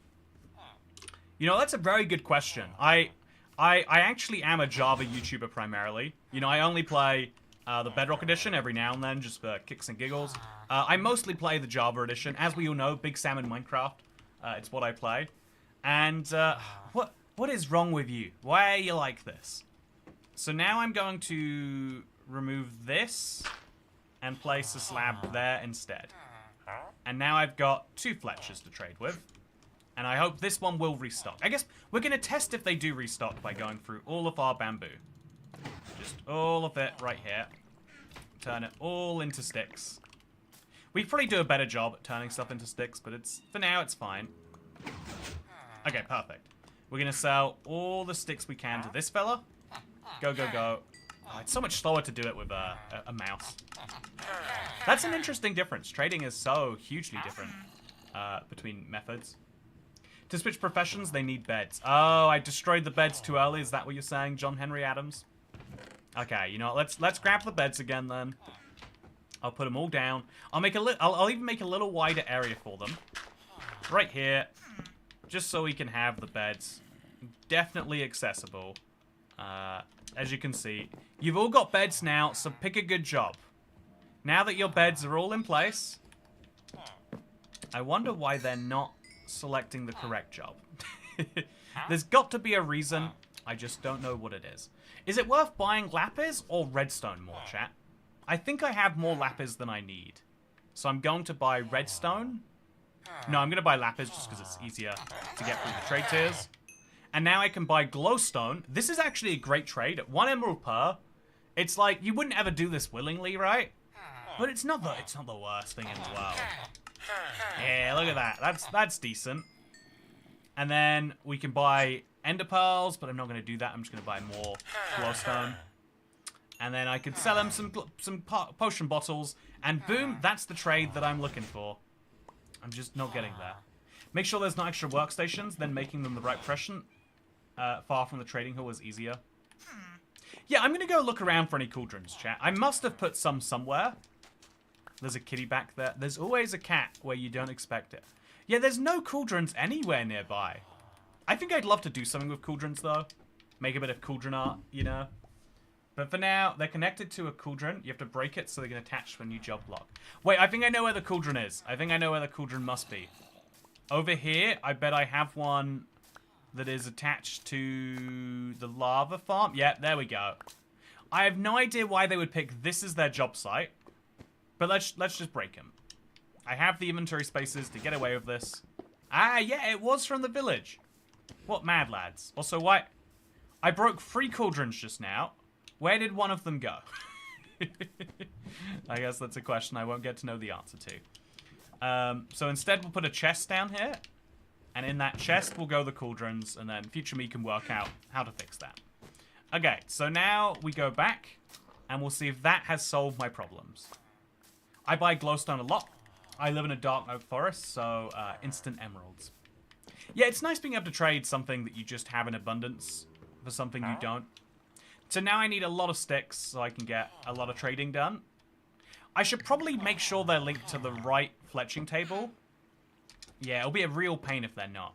You know, that's a very good question. I actually am a Java YouTuber primarily. You know, I only play the Bedrock edition every now and then, just for kicks and giggles. I mostly play the Java edition. As we all know, Big Sam in Minecraft. It's what I play. And what is wrong with you? Why are you like this? So now I'm going to remove this and place a slab there instead. And now I've got 2 Fletchers to trade with. And I hope this one will restock. I guess we're going to test if they do restock by going through all of our bamboo. Just all of it right here. Turn it all into sticks. We probably do a better job at turning stuff into sticks, but for now it's fine. Okay, perfect. We're going to sell all the sticks we can to this fella. Go, go, go. Oh, it's so much slower to do it with a mouse. That's an interesting difference. Trading is so hugely different between methods. To switch professions, they need beds. Oh, I destroyed the beds too early. Is that what you're saying, John Henry Adams? Okay, you know, let's grab the beds again then. I'll put them all down. I'll even make a little wider area for them. Right here. Just so we can have the beds definitely accessible. As you can see, you've all got beds now, so pick a good job. Now that your beds are all in place, I wonder why they're not selecting the correct job. There's got to be a reason. I just don't know what it is. Is it worth buying lapis or redstone more, chat? I think I have more lapis than I need. So I'm going to buy redstone. No, I'm going to buy lapis just because it's easier to get through the trade tiers. And now I can buy glowstone. This is actually a great trade. At 1 emerald per, it's like, you wouldn't ever do this willingly, right? But it's not the worst thing in the world. Yeah, look at that. That's decent. And then we can buy ender pearls, but I'm not going to do that. I'm just going to buy more glowstone. And then I could sell him some potion bottles. And boom, that's the trade that I'm looking for. I'm just not getting there. Make sure there's no extra workstations, then making them the right pressure. Far from the trading hall is easier. Yeah, I'm going to go look around for any cauldrons, chat. I must have put some somewhere. There's a kitty back there. There's always a cat where you don't expect it. Yeah, there's no cauldrons anywhere nearby. I think I'd love to do something with cauldrons, though. Make a bit of cauldron art, you know. But for now, they're connected to a cauldron. You have to break it so they can attach to a new job block. Wait, I think I know where the cauldron is. I think I know where the cauldron must be. Over here, I bet I have one that is attached to the lava farm. Yeah, there we go. I have no idea why they would pick this as their job site. But let's just break them. I have the inventory spaces to get away with this. Ah, yeah, it was from the village. What mad lads. Also, why... I broke 3 cauldrons just now. Where did one of them go? I guess that's a question I won't get to know the answer to. So instead, we'll put a chest down here. And in that chest, will go the cauldrons. And then future me can work out how to fix that. Okay, so now we go back. And we'll see if that has solved my problems. I buy glowstone a lot. I live in a dark oak forest, so instant emeralds. Yeah, it's nice being able to trade something that you just have in abundance for something you don't. So now I need a lot of sticks so I can get a lot of trading done. I should probably make sure they're linked to the right fletching table. Yeah, it'll be a real pain if they're not.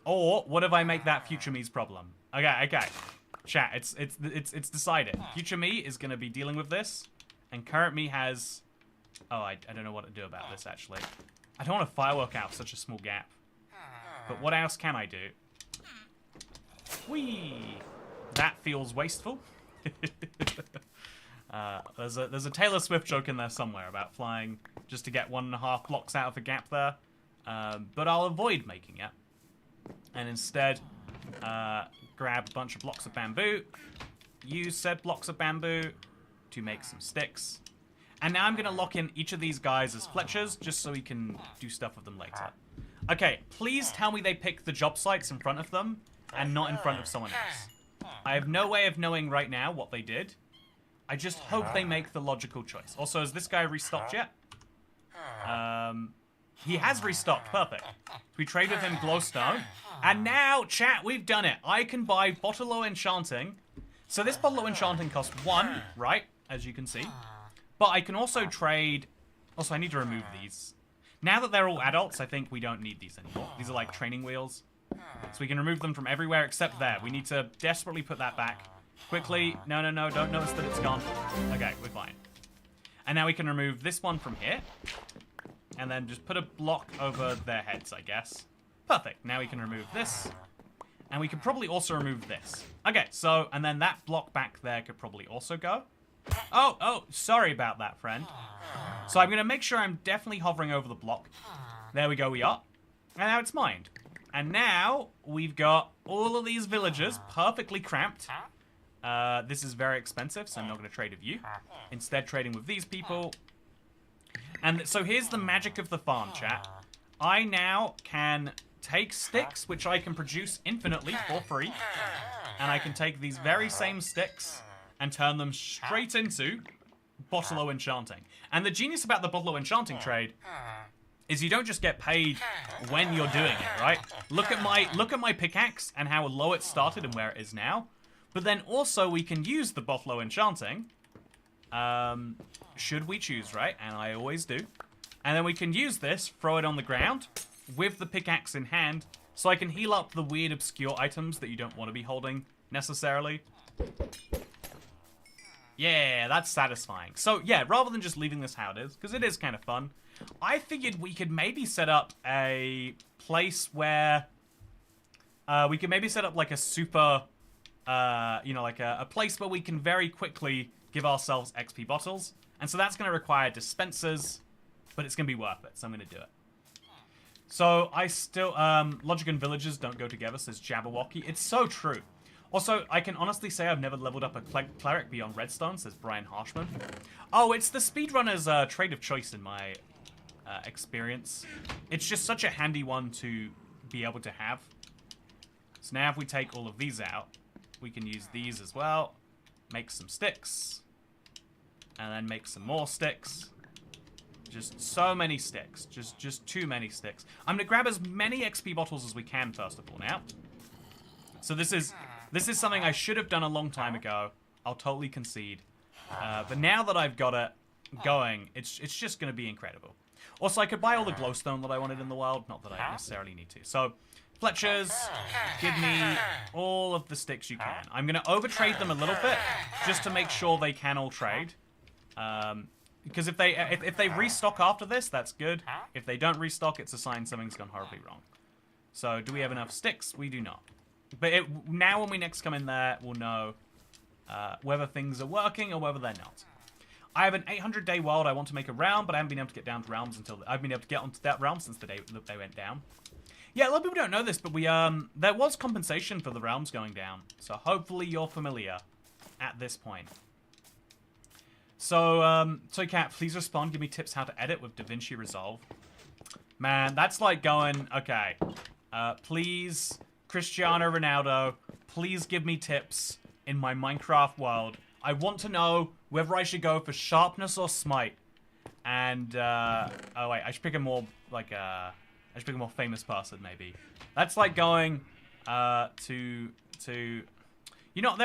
Or what if I make that future me's problem? Okay. Chat, it's decided. Future me is going to be dealing with this, and current me has... Oh, I don't know what to do about this, actually. I don't want to firework out such a small gap. But what else can I do? Whee! That feels wasteful. There's a Taylor Swift joke in there somewhere about flying just to get 1.5 blocks out of a gap there. But I'll avoid making it. And instead, grab a bunch of blocks of bamboo. Use said blocks of bamboo to make some sticks. And now I'm going to lock in each of these guys as Fletchers, just so we can do stuff with them later. Okay, please tell me they pick the job sites in front of them, and not in front of someone else. I have no way of knowing right now what they did. I just hope they make the logical choice. Also, has this guy restocked yet? He has restocked, perfect. We trade with him glowstone. And now, chat, we've done it. I can buy bottle o' enchanting. So this bottle o' enchanting costs 1, right? As you can see. But I can also trade... Also, I need to remove these. Now that they're all adults, I think we don't need these anymore. These are like training wheels. So we can remove them from everywhere except there. We need to desperately put that back. Quickly. No. Don't notice that it's gone. Okay, we're fine. And now we can remove this one from here. And then just put a block over their heads, I guess. Perfect. Now we can remove this. And we can probably also remove this. Okay, so... And then that block back there could probably also go. Oh, sorry about that, friend. So I'm going to make sure I'm definitely hovering over the block. There we go, we are. And now it's mined. And now we've got all of these villagers perfectly cramped. This is very expensive, so I'm not going to trade with you. Instead, trading with these people. And so here's the magic of the farm, chat. I now can take sticks, which I can produce infinitely for free. And I can take these very same sticks and turn them straight into bottle o' enchanting. And the genius about the bottle o' enchanting trade is you don't just get paid when you're doing it, right? Look at my pickaxe and how low it started and where it is now. But then also we can use the bottle o' enchanting, should we choose, right? And I always do. And then we can use this, throw it on the ground with the pickaxe in hand, so I can heal up the weird obscure items that you don't want to be holding necessarily. Yeah, that's satisfying. So, yeah, rather than just leaving this how it is, because it is kind of fun, I figured we could maybe set up a place where... we could maybe set up, like, a super... you know, like a place where we can very quickly give ourselves XP bottles. And so that's going to require dispensers, but it's going to be worth it, so I'm going to do it. So, I still... Logic and villagers don't go together, says Jabberwocky. It's so true. Also, I can honestly say I've never leveled up a cleric beyond redstone, says Brian Harshman. Oh, it's the speedrunner's trade of choice in my experience. It's just such a handy one to be able to have. So now if we take all of these out, we can use these as well. Make some sticks. And then make some more sticks. Just so many sticks. Just too many sticks. I'm going to grab as many XP bottles as we can, first of all, now. So this is something I should have done a long time ago. I'll totally concede. But now that I've got it going, it's just going to be incredible. Also, I could buy all the glowstone that I wanted in the world. Not that I necessarily need to. So, Fletchers, give me all of the sticks you can. I'm going to overtrade them a little bit just to make sure they can all trade. Because if they restock after this, that's good. If they don't restock, it's a sign something's gone horribly wrong. So, do we have enough sticks? We do not. But now when we next come in there, we'll know whether things are working or whether they're not. I have an 800-day world I want to make a realm, but I haven't been able to get down to realms until... I've been able to get onto that realm since the day that they went down. Yeah, a lot of people don't know this, but there was compensation for the realms going down. So hopefully you're familiar at this point. So, toycat, please respond. Give me tips how to edit with DaVinci Resolve. Man, that's like going, okay, please, Cristiano Ronaldo, please give me tips in my Minecraft world. I want to know whether I should go for sharpness or smite. And, oh wait, I should pick a more, like, I should pick a more famous person, maybe. That's like going, you know,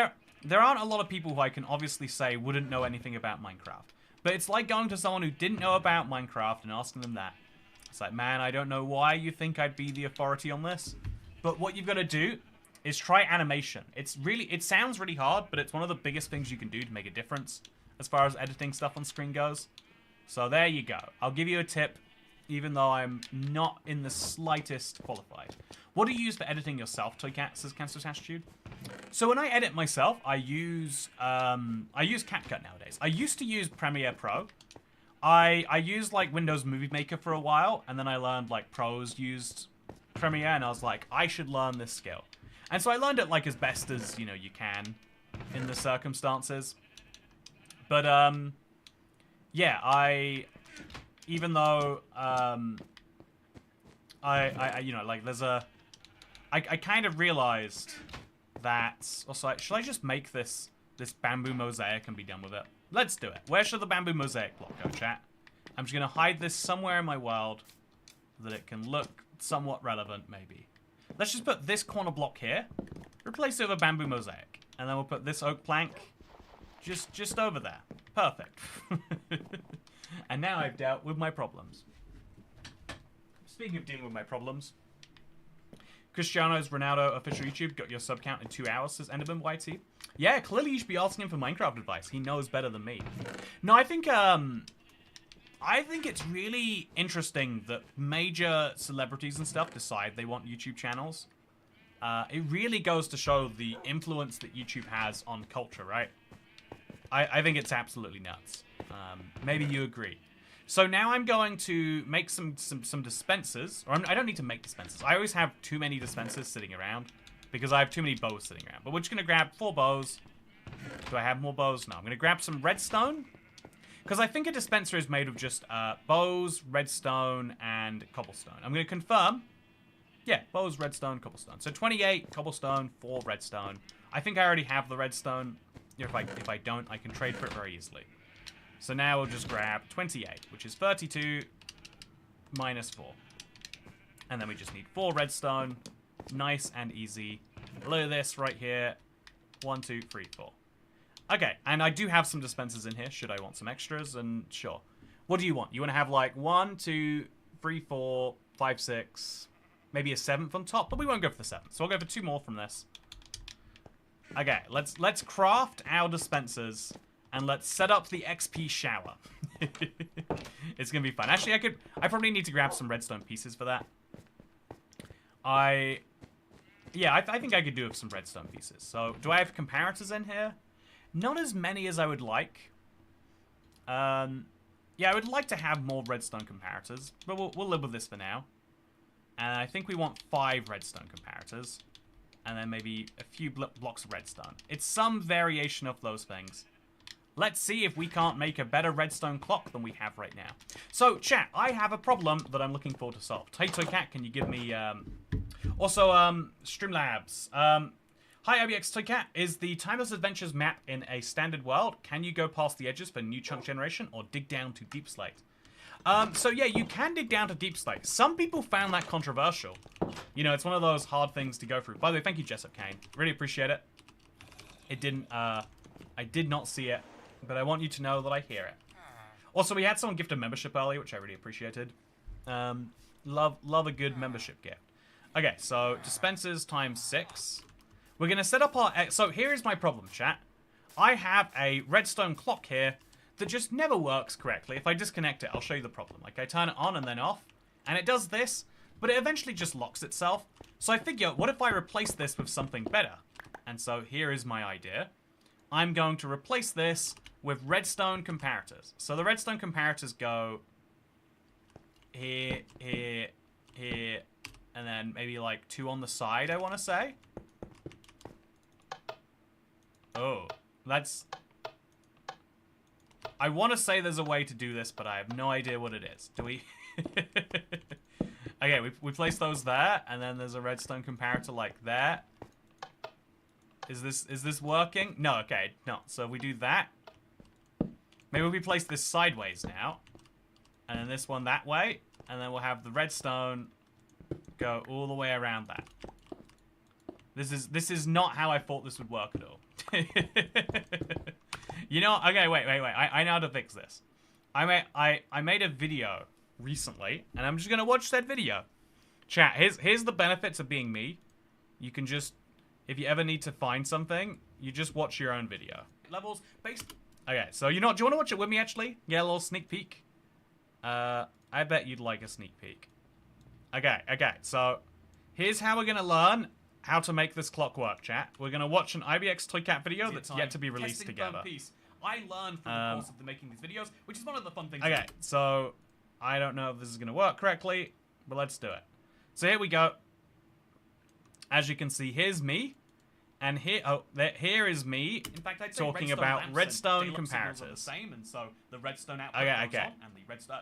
there aren't a lot of people who I can obviously say wouldn't know anything about Minecraft. But it's like going to someone who didn't know about Minecraft and asking them that. It's like, man, I don't know why you think I'd be the authority on this. But what you've got to do is try animation. It sounds really hard, but it's one of the biggest things you can do to make a difference as far as editing stuff on screen goes. So there you go. I'll give you a tip, even though I'm not in the slightest qualified. What do you use for editing yourself, toycat, says Cancer Attitude? So when I edit myself, I use CapCut nowadays. I used to use Premiere Pro. I used like Windows Movie Maker for a while, and then I learned like pros used Premiere, and I was like, I should learn this skill. And so I learned it like as best as, you know, you can in the circumstances. But yeah, even though you know, like there's I kind of realized that also, should I just make this bamboo mosaic and be done with it? Let's do it. Where should the bamboo mosaic block go, chat? I'm just gonna hide this somewhere in my world so that it can look somewhat relevant, maybe. Let's just put this corner block here, replace it with a bamboo mosaic, and then we'll put this oak plank just over there. Perfect. And now I've dealt with my problems. Speaking of dealing with my problems, Cristiano's Ronaldo official YouTube got your sub count in 2 hours, says Enderman YT. Yeah, clearly you should be asking him for Minecraft advice. He knows better than me. No, I think it's really interesting that major celebrities and stuff decide they want YouTube channels. It really goes to show the influence that YouTube has on culture, right? I think it's absolutely nuts. Maybe you agree. So now I'm going to make some dispensers. Or I don't need to make dispensers. I always have too many dispensers sitting around because I have too many bows sitting around. But we're just going to grab 4 bows. Do I have more bows? No. I'm going to grab some redstone. Because I think a dispenser is made of just bows, redstone, and cobblestone. I'm going to confirm. Yeah, bows, redstone, cobblestone. So 28 cobblestone, 4 redstone. I think I already have the redstone. If I don't, I can trade for it very easily. So now we'll just grab 28, which is 32 minus 4. And then we just need 4 redstone. Nice and easy. Below this right here. 1, 2, 3, 4. Okay, and I do have some dispensers in here, should I want some extras, and sure. What do you want? You want to have like 1, 2, 3, 4, 5, 6, maybe a 7th on top, but we won't go for the 7th, so I'll go for 2 more from this. Okay, let's craft our dispensers, and let's set up the XP shower. It's gonna be fun. Actually, I probably need to grab some redstone pieces for that. Yeah, I think I could do with some redstone pieces. So, do I have comparators in here? Not as many as I would like. Yeah, I would like to have more redstone comparators, but we'll live with this for now. And I think we want 5 redstone comparators. And then maybe a few blocks of redstone. It's some variation of those things. Let's see if we can't make a better redstone clock than we have right now. So, chat, I have a problem that I'm looking forward to solve. Hey, toycat, can you give me... Also, Streamlabs. Hi, OBX Toycat. Is the Timeless Adventures map in a standard world? Can you go past the edges for new chunk generation or dig down to deep slate? So yeah, you can dig down to deep slate. Some people found that controversial. You know, it's one of those hard things to go through. By the way, thank you, Jessup Kane. Really appreciate it. It didn't, I did not see it, but I want you to know that I hear it. Also, we had someone gift a membership earlier, which I really appreciated. Love a good membership gift. Okay, so dispensers times 6. We're going to set up our... So here's my problem, chat. I have a redstone clock here that just never works correctly. If I disconnect it, I'll show you the problem. Like, I turn it on and then off, and it does this, but it eventually just locks itself. So I figure, what if I replace this with something better? And so here is my idea. I'm going to replace this with redstone comparators. So the redstone comparators go here, here, here, and then maybe like 2 on the side, I want to say. Oh, that's... I want to say there's a way to do this, but I have no idea what it is. Do we? Okay, we place those there, and then there's a redstone comparator like that. Is this working? No, okay, no. So we do that. Maybe we place this sideways now, and then this one that way, and then we'll have the redstone go all the way around that. This is not how I thought this would work at all. You know, okay, wait. I know how to fix this. I made a video recently, and I'm just gonna watch that video. Chat, here's the benefits of being me. You can just, if you ever need to find something, you just watch your own video. Levels based. Okay, so do you want to watch it with me actually? Get a little sneak peek. I bet you'd like a sneak peek. Okay, so here's how we're gonna learn how to make this clock work, chat. We're gonna watch an IBX toycat video that's yet to be released together. I learned from the course of making these videos, which is one of the fun things. Okay, so I don't know if this is gonna work correctly, but let's do it. So here we go. As you can see, here's me. And here, here is me. In fact, I'd say talking about redstone comparators. The same, and so the redstone output goes on, and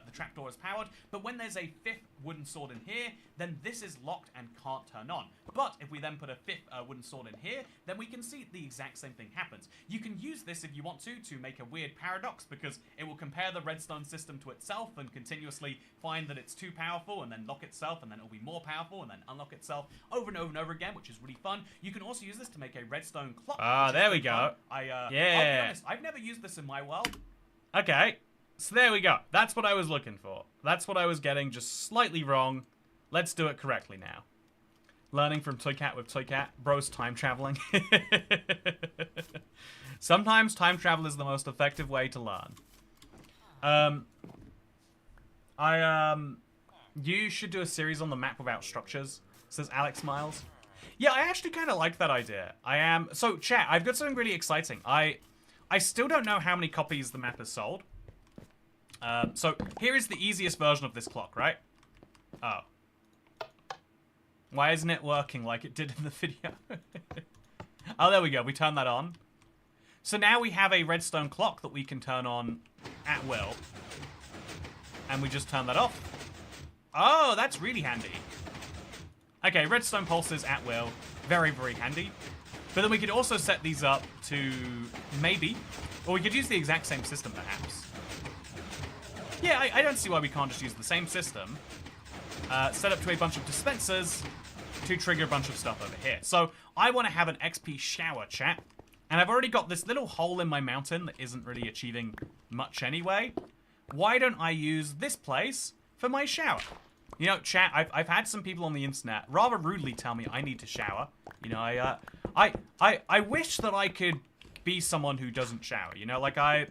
the trapdoor is powered. But when there's a 5th wooden sword in here, then this is locked and can't turn on. But if we then put a 5th wooden sword in here, then we can see the exact same thing happens. You can use this if you want to make a weird paradox, because it will compare the redstone system to itself and continuously find that it's too powerful, and then lock itself, and then it'll be more powerful, and then unlock itself over and over and over again, which is really fun. You can also use this to make a redstone clock. Ah, there we go. Yeah. I'll be honest, I've never used this in my world. Okay, so there we go. That's what I was looking for. That's what I was getting, just slightly wrong. Let's do it correctly now. Learning from Toycat with Toycat. Bro's time traveling. Sometimes time travel is the most effective way to learn. You should do a series on the map without structures, says Alex Miles. Yeah, I actually kind of like that idea. So chat, I've got something really exciting. I still don't know how many copies the map has sold. So here is the easiest version of this clock, right? Oh. Why isn't it working like it did in the video? Oh, there we go. We turn that on. So now we have a redstone clock that we can turn on at will. And we just turn that off. Oh, that's really handy. Okay, redstone pulses at will. Very, very handy. But then we could also set these up to maybe, or we could use the exact same system perhaps. Yeah, I don't see why we can't just use the same system. Set up to a bunch of dispensers to trigger a bunch of stuff over here. So I want to have an XP shower, chat. And I've already got this little hole in my mountain that isn't really achieving much anyway. Why don't I use this place for my shower? You know, chat, I've had some people on the internet rather rudely tell me I need to shower. You know, I wish that I could be someone who doesn't shower. You know, like I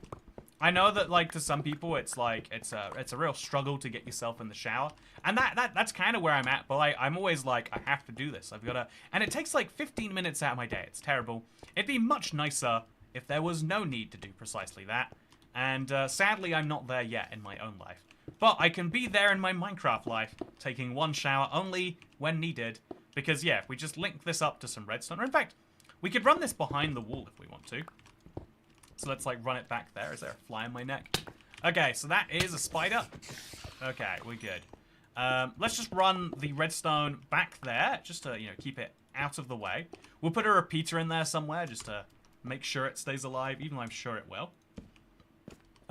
know that, like, to some people it's like it's a real struggle to get yourself in the shower, and that's kind of where I'm at. But I'm always like, I have to do this. I've got to, and it takes like 15 minutes out of my day. It's terrible. It'd be much nicer if there was no need to do precisely that. And sadly, I'm not there yet in my own life. But I can be there in my Minecraft life, taking one shower only when needed. Because, yeah, if we just link this up to some redstone, or in fact, we could run this behind the wall if we want to. So let's, like, run it back there. Is there a fly in my neck? Okay, so that is a spider. Okay, we're good. Let's just run the redstone back there, just to, you know, keep it out of the way. We'll put a repeater in there somewhere, just to make sure it stays alive, even though I'm sure it will.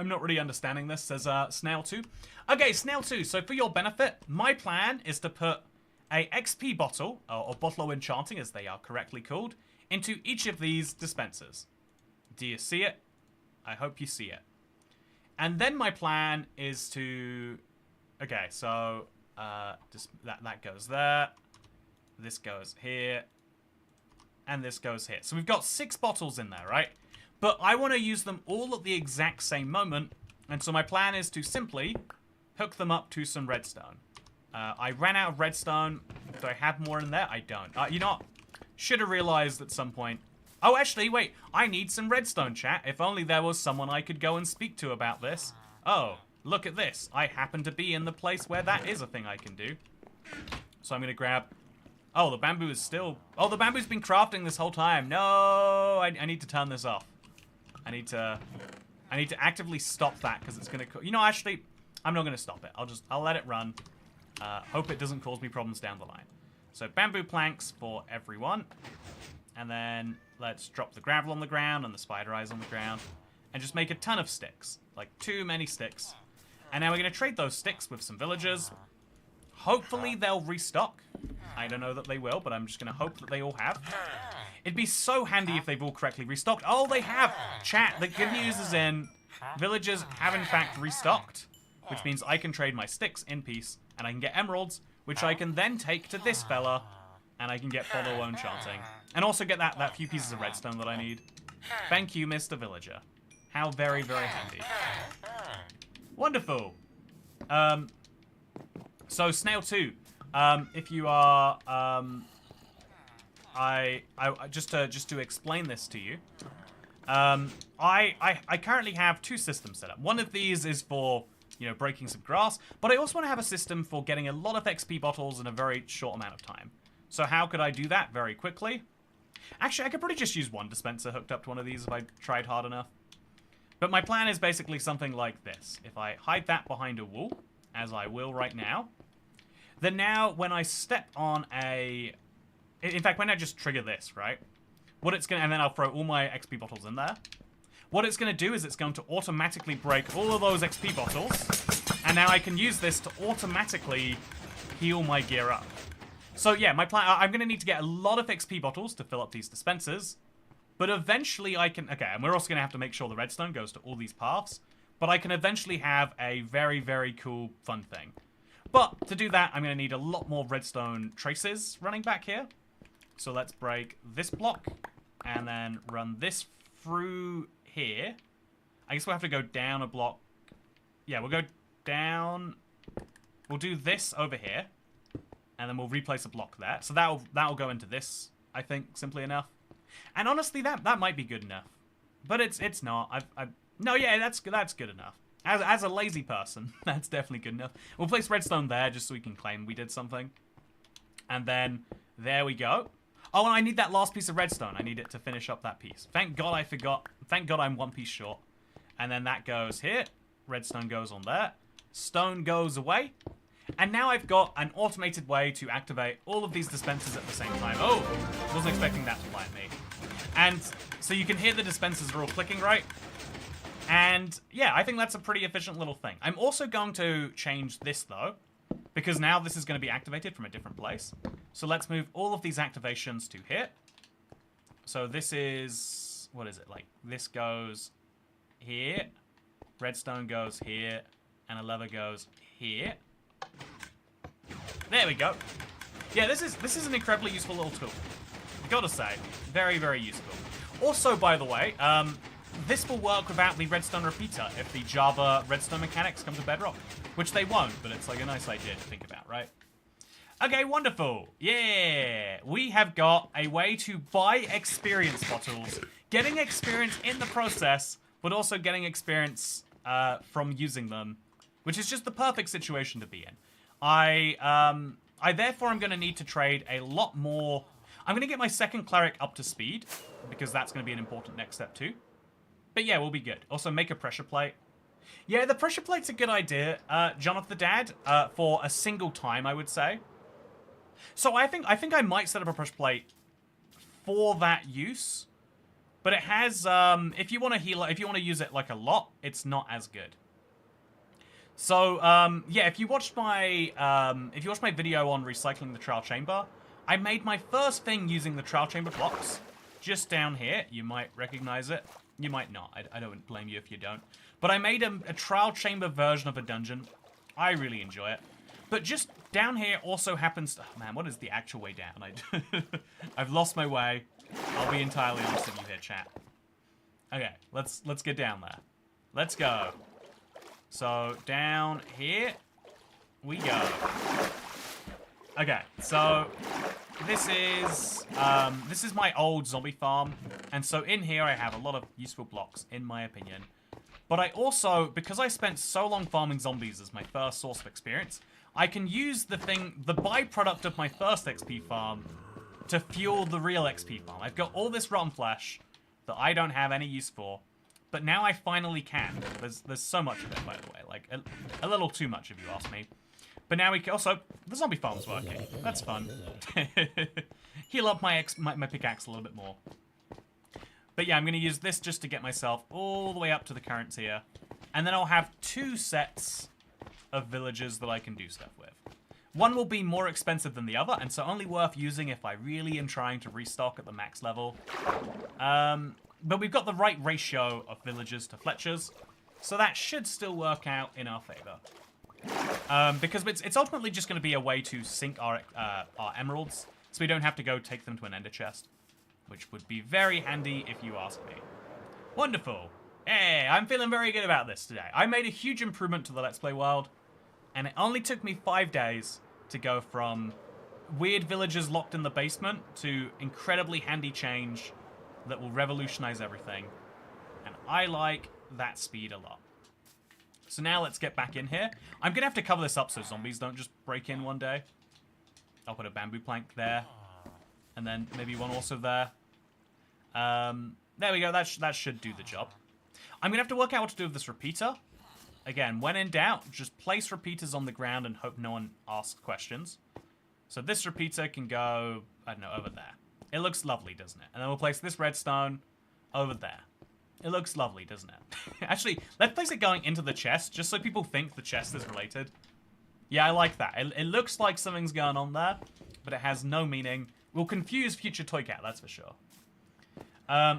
I'm not really understanding this, says Snail2. Okay, Snail2, so for your benefit, my plan is to put a XP bottle, or bottle of enchanting as they are correctly called, into each of these dispensers. Do you see it? I hope you see it. And then my plan is to... Okay, so just that goes there. This goes here. And this goes here. So we've got 6 bottles in there, right? But I want to use them all at the exact same moment. And so my plan is to simply hook them up to some redstone. I ran out of redstone. Do I have more in there? I don't. You know what? Should have realized at some point. Oh, actually, wait. I need some redstone, chat. If only there was someone I could go and speak to about this. Oh, look at this. I happen to be in the place where that is a thing I can do. So I'm going to grab... Oh, the bamboo is still... Oh, the bamboo's been crafting this whole time. No! I need to turn this off. I need to actively stop that because it's going to... You know, actually, I'm not going to stop it. I'll let it run. Hope it doesn't cause me problems down the line. So bamboo planks for everyone. And then let's drop the gravel on the ground and the spider eyes on the ground. And just make a ton of sticks. Like, too many sticks. And now we're going to trade those sticks with some villagers. Hopefully they'll restock. I don't know that they will, but I'm just going to hope that they all have. It'd be so handy if they've all correctly restocked. Oh, they have! Chat, the good news is in. Villagers have in fact restocked. Which means I can trade my sticks in peace. And I can get emeralds, which I can then take to this fella. And I can get follow enchanting. And also get that few pieces of redstone that I need. Thank you, Mr. Villager. How very, very handy. Wonderful. So, Snail 2. If you are... just to explain this to you. I currently have 2 systems set up. One of these is for... you know, breaking some grass. But I also want to have a system for getting a lot of XP bottles in a very short amount of time. So how could I do that very quickly? Actually, I could probably just use one dispenser hooked up to one of these if I tried hard enough. But my plan is basically something like this. If I hide that behind a wall, as I will right now, then now when I step on a... In fact, when I just trigger this, right? What it's going to... And then I'll throw all my XP bottles in there. What it's going to do is it's going to automatically break all of those XP bottles. And now I can use this to automatically heal my gear up. So yeah, my plan... I'm going to need to get a lot of XP bottles to fill up these dispensers. But eventually I can... Okay, and we're also going to have to make sure the redstone goes to all these paths. But I can eventually have a very, very cool, fun thing. But to do that, I'm going to need a lot more redstone traces running back here. So let's break this block. And then run this through... here. I guess we'll have to go down a block. Yeah, we'll go down. We'll do this over here. And then we'll replace a block there. So that'll go into this, I think, simply enough. And honestly, that might be good enough. But it's not. No, yeah, that's good enough. As a lazy person, that's definitely good enough. We'll place redstone there just so we can claim we did something. And then there we go. Oh, and I need that last piece of redstone. I need it to finish up that piece. Thank God I forgot. Thank God I'm 1 piece short. And then that goes here. Redstone goes on there. Stone goes away. And now I've got an automated way to activate all of these dispensers at the same time. Oh, wasn't expecting that to fly at me. And so you can hear the dispensers are all clicking, right? And yeah, I think that's a pretty efficient little thing. I'm also going to change this, though, because now this is going to be activated from a different place. So let's move all of these activations to here. So this is... what is it? Like, this goes here. Redstone goes here. And a lever goes here. There we go. Yeah, this is an incredibly useful little tool. Gotta say. Very, very useful. Also, by the way, this will work without the redstone repeater if the Java redstone mechanics come to Bedrock. Which they won't, but it's like a nice idea to think about, right? Okay, wonderful. Yeah, we have got a way to buy experience bottles. Getting experience in the process, but also getting experience from using them. Which is just the perfect situation to be in. I therefore am going to need to trade a lot more. I'm going to get my second cleric up to speed, because that's going to be an important next step too. But yeah, we'll be good. Also, make a pressure plate. Yeah, the pressure plate's a good idea, Jonathan the Dad, for a single time, I would say. So I think I might set up a pressure plate for that use. But it has, if you want to heal, if you want to use it like a lot, it's not as good. So, yeah, if you watched my video on recycling the trial chamber, I made my first thing using the trial chamber blocks just down here. You might recognize it. You might not. I don't blame you if you don't. But I made a trial chamber version of a dungeon. I really enjoy it. But just down here also happens to... Oh, man, what is the actual way down? I've lost my way. I'll be entirely honest with you here, chat. Okay, let's get down there. Let's go. So, down here we go. Okay, so this is my old zombie farm, and so in here I have a lot of useful blocks, in my opinion. But I also, because I spent so long farming zombies as my first source of experience, I can use the byproduct of my first XP farm to fuel the real XP farm. I've got all this rotten flesh that I don't have any use for, but now I finally can. There's so much of it, by the way, like a little too much if you ask me. But now we can also, the zombie farm's working. That's fun. Heal up my pickaxe a little bit more. But yeah, I'm going to use this just to get myself all the way up to the current tier. And then I'll have 2 sets of villagers that I can do stuff with. One will be more expensive than the other, and so only worth using if I really am trying to restock at the max level. But we've got the right ratio of villagers to Fletchers, so that should still work out in our favor. Because it's ultimately just going to be a way to sink our emeralds, so we don't have to go take them to an ender chest, which would be very handy if you ask me. Wonderful. Hey, I'm feeling very good about this today. I made a huge improvement to the Let's Play world, and it only took me 5 days to go from weird villagers locked in the basement to incredibly handy change that will revolutionize everything. And I like that speed a lot. So now let's get back in here. I'm going to have to cover this up so zombies don't just break in one day. I'll put a bamboo plank there. And then maybe one also there. There we go. That should do the job. I'm going to have to work out what to do with this repeater. Again, when in doubt, just place repeaters on the ground and hope no one asks questions. So this repeater can go, I don't know, over there. It looks lovely, doesn't it? And then we'll place this redstone over there. It looks lovely, doesn't it? Actually, let's place it going into the chest, just so people think the chest is related. Yeah, I like that. It looks like something's going on there, but it has no meaning. We'll confuse future toycat, that's for sure.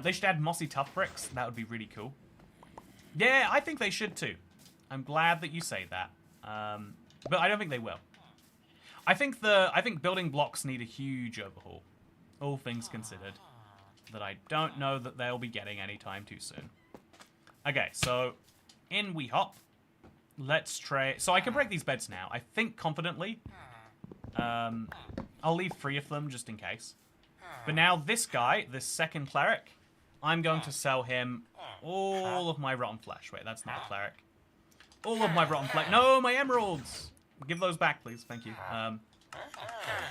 They should add mossy tough bricks. That would be really cool. Yeah, I think they should too. I'm glad that you say that. But I don't think they will. I think building blocks need a huge overhaul, all things considered, that I don't know that they'll be getting anytime too soon. Okay, so in we hop. Let's try. So I can break these beds now, I think confidently. I'll leave 3 of them just in case. But now this guy, this second cleric, I'm going to sell him all of my rotten flesh. Wait, that's not a cleric. All of my rotten flesh. No, my emeralds! Give those back, please. Thank you.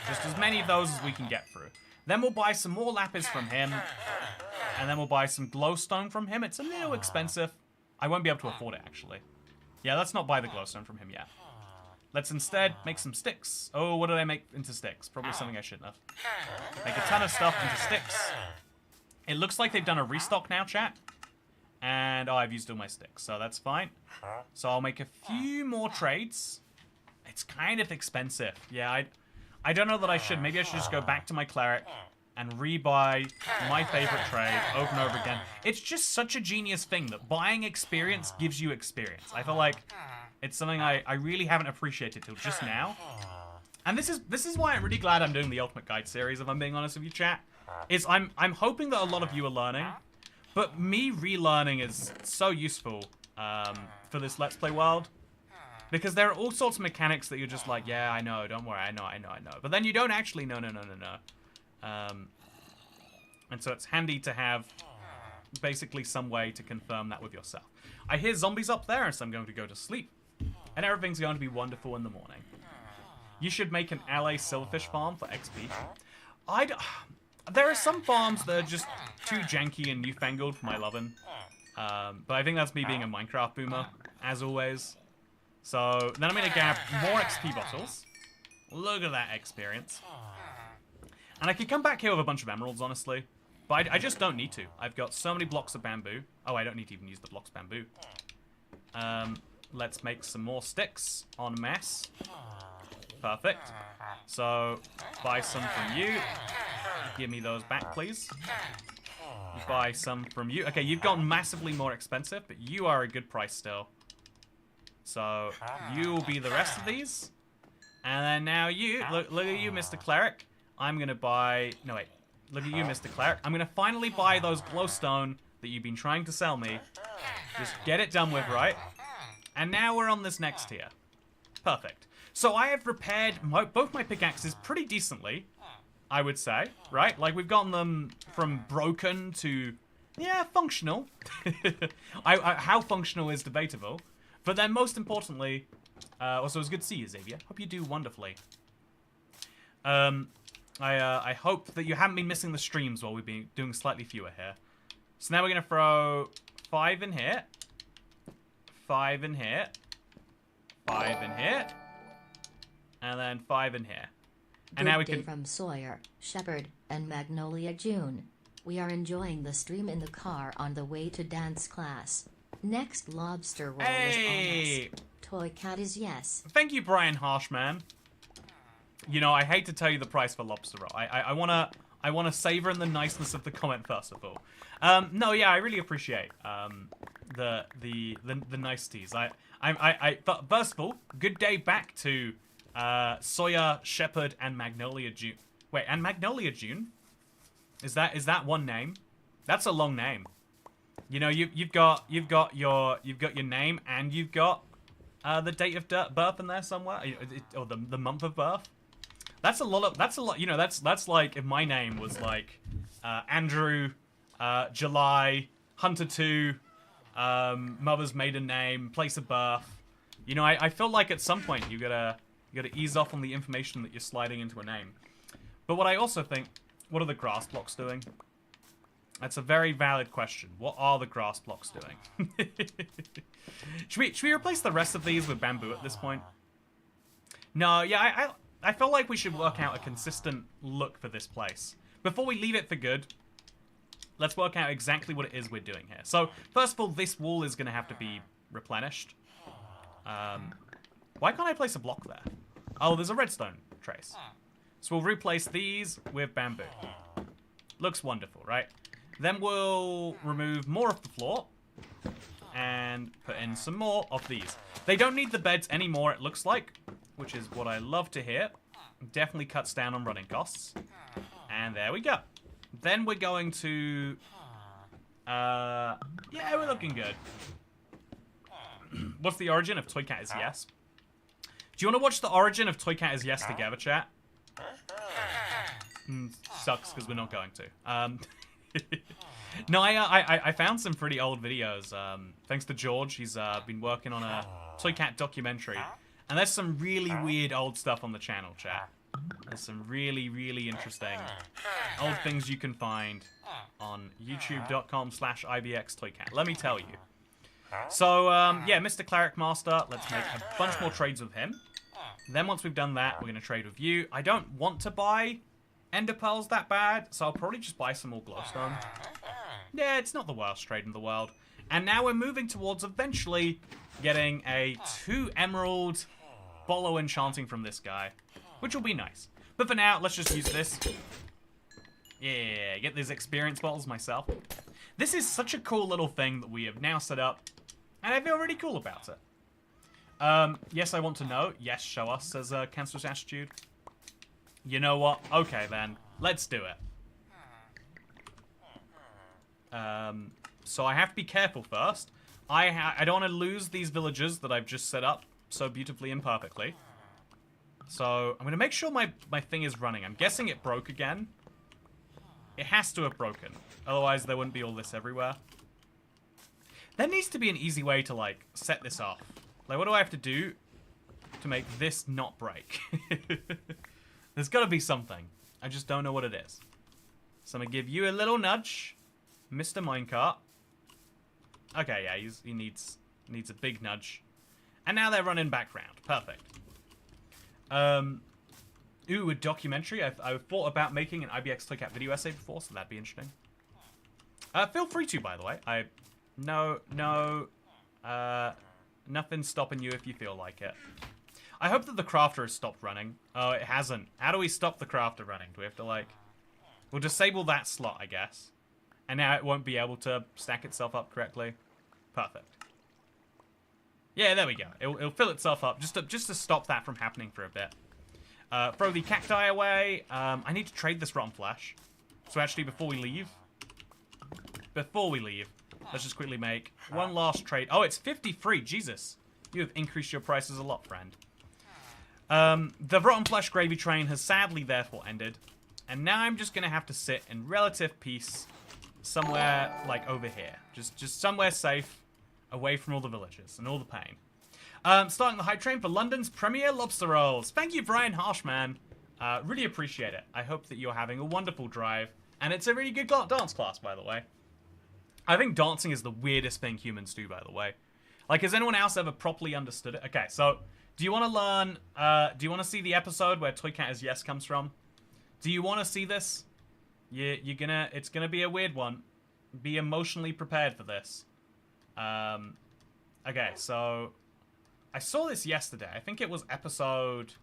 Just as many of those as we can get through. Then we'll buy some more lapis from him. And then we'll buy some glowstone from him. It's a little expensive. I won't be able to afford it, actually. Yeah, let's not buy the glowstone from him yet. Let's instead make some sticks. Oh, what did I make into sticks? Probably something I shouldn't have. Make a ton of stuff into sticks. It looks like they've done a restock now, chat. And, oh, I've used all my sticks, so that's fine. So I'll make a few more trades. It's kind of expensive. Yeah, I don't know that I should. Maybe I should just go back to my cleric and rebuy my favorite trade over and over again. It's just such a genius thing that buying experience gives you experience. I feel like it's something I really haven't appreciated till just now. And this is why I'm really glad I'm doing the Ultimate Guide series, if I'm being honest with you, chat. I'm hoping that a lot of you are learning, but me relearning is so useful for this Let's Play world. Because there are all sorts of mechanics that you're just like, yeah, I know, don't worry, I know. But then you don't actually know. And so it's handy to have basically some way to confirm that with yourself. I hear zombies up there, so I'm going to go to sleep. And everything's going to be wonderful in the morning. You should make an LA silverfish farm for XP. There are some farms that are just too janky and newfangled for my lovin'. But I think that's me being a Minecraft boomer, as always. So then I'm going to grab more XP bottles. Look at that experience. And I could come back here with a bunch of emeralds, honestly. But I just don't need to. I've got so many blocks of bamboo. Oh, I don't need to even use the blocks of bamboo. Let's make some more sticks en masse. Perfect. So, buy some from you. Give me those back, please. Buy some from you. Okay, you've gotten massively more expensive, but you are a good price still. So, you will be the rest of these. And then now you, look at you, Mr. Cleric. I'm going to buy, no wait, look at you, Mr. Cleric. I'm going to finally buy those glowstone that you've been trying to sell me. Just get it done with, right? And now we're on this next tier. Perfect. So I have repaired both my pickaxes pretty decently, I would say, right? Like, we've gotten them from broken to, yeah, functional. How functional is debatable. But then, most importantly, also, it's good to see you, Xavier. Hope you do wonderfully. I hope that you haven't been missing the streams while we've been doing slightly fewer here. So now we're going to throw 5 in here. 5 in here. 5 in here. And then 5 in here. And now we can... from Sawyer, Shepherd, and Magnolia June. We are enjoying the stream in the car on the way to dance class. Next lobster roll is on us. Toycat is yes. Thank you, Brian Harshman. You know, I hate to tell you the price for lobster roll. I wanna savor in the niceness of the comment first of all. No, yeah, I really appreciate the niceties. First of all, good day back to Sawyer, Shepherd, and Magnolia June. Wait, and Magnolia June? Is that one name? That's a long name. You know, you've got your name and you've got the date of birth in there somewhere, or the month of birth. That's a lot. You know, that's like if my name was like Andrew, July, Hunter 2, mother's maiden name, place of birth. You know, I feel like at some point you gotta ease off on the information that you're sliding into a name. But what I also think, what are the grass blocks doing? That's a very valid question. What are the grass blocks doing? Should we replace the rest of these with bamboo at this point? No, yeah, I feel like we should work out a consistent look for this place. Before we leave it for good, let's work out exactly what it is we're doing here. So, first of all, this wall is going to have to be replenished. Why can't I place a block there? Oh, there's a redstone trace. So we'll replace these with bamboo. Looks wonderful, right? Then we'll remove more of the floor and put in some more of these. They don't need the beds anymore, it looks like, which is what I love to hear. Definitely cuts down on running costs. And there we go. Then we're going to... yeah, we're looking good. What's the origin of Toycat is yes? Do you want to watch the origin of Toycat is yes together, chat? Sucks, because we're not going to. No, I found some pretty old videos. Thanks to George, he's been working on a Toycat documentary. And there's some really weird old stuff on the channel, chat. There's some really, really interesting old things you can find on youtube.com/IBXToycat. Let me tell you. So, yeah, Mr. Cleric Master, let's make a bunch more trades with him. Then once we've done that, we're going to trade with you. I don't want to buy ender pearls that bad, so I'll probably just buy some more glowstone. Yeah, it's not the worst trade in the world. And now we're moving towards eventually getting a 2 emerald bolo enchanting from this guy, which will be nice. But for now, let's just use this. Yeah, get these experience bottles myself. This is such a cool little thing that we have now set up, and I feel really cool about it. Yes, I want to know. Yes, show us, says Cancerous Attitude. You know what? Okay, then. Let's do it. So I have to be careful first. I don't want to lose these villagers that I've just set up so beautifully and perfectly. So I'm going to make sure my thing is running. I'm guessing it broke again. It has to have broken. Otherwise, there wouldn't be all this everywhere. There needs to be an easy way to, like, set this off. Like, what do I have to do to make this not break? There's got to be something. I just don't know what it is. So I'm going to give you a little nudge, Mr. Minecart. Okay, yeah, he needs a big nudge. And now they're running back round. Perfect. Ooh, a documentary. I've thought about making an IBX Toycat video essay before, so that'd be interesting. Feel free to, by the way. Nothing's stopping you if you feel like it. I hope that the crafter has stopped running. Oh, it hasn't. How do we stop the crafter running? Do we have to, like... We'll disable that slot, I guess. And now it won't be able to stack itself up correctly. Perfect. Yeah, there we go. It'll fill itself up just to stop that from happening for a bit. Throw the cacti away. I need to trade this rotten flesh. So actually, before we leave, let's just quickly make one last trade. Oh, it's 53. Jesus. You have increased your prices a lot, friend. The rotten flesh gravy train has sadly therefore ended. And now I'm just going to have to sit in relative peace somewhere like over here. Just somewhere safe, away from all the villages and all the pain. Starting the hype train for London's premier lobster rolls. Thank you, Brian Harshman. Really appreciate it. I hope that you're having a wonderful drive. And it's a really good dance class, by the way. I think dancing is the weirdest thing humans do, by the way. Like, has anyone else ever properly understood it? Okay, so, do you want to learn, do you want to see the episode where Toycat is yes comes from? Do you want to see this? It's gonna be a weird one. Be emotionally prepared for this. Okay, so, I saw this yesterday. I think it was episode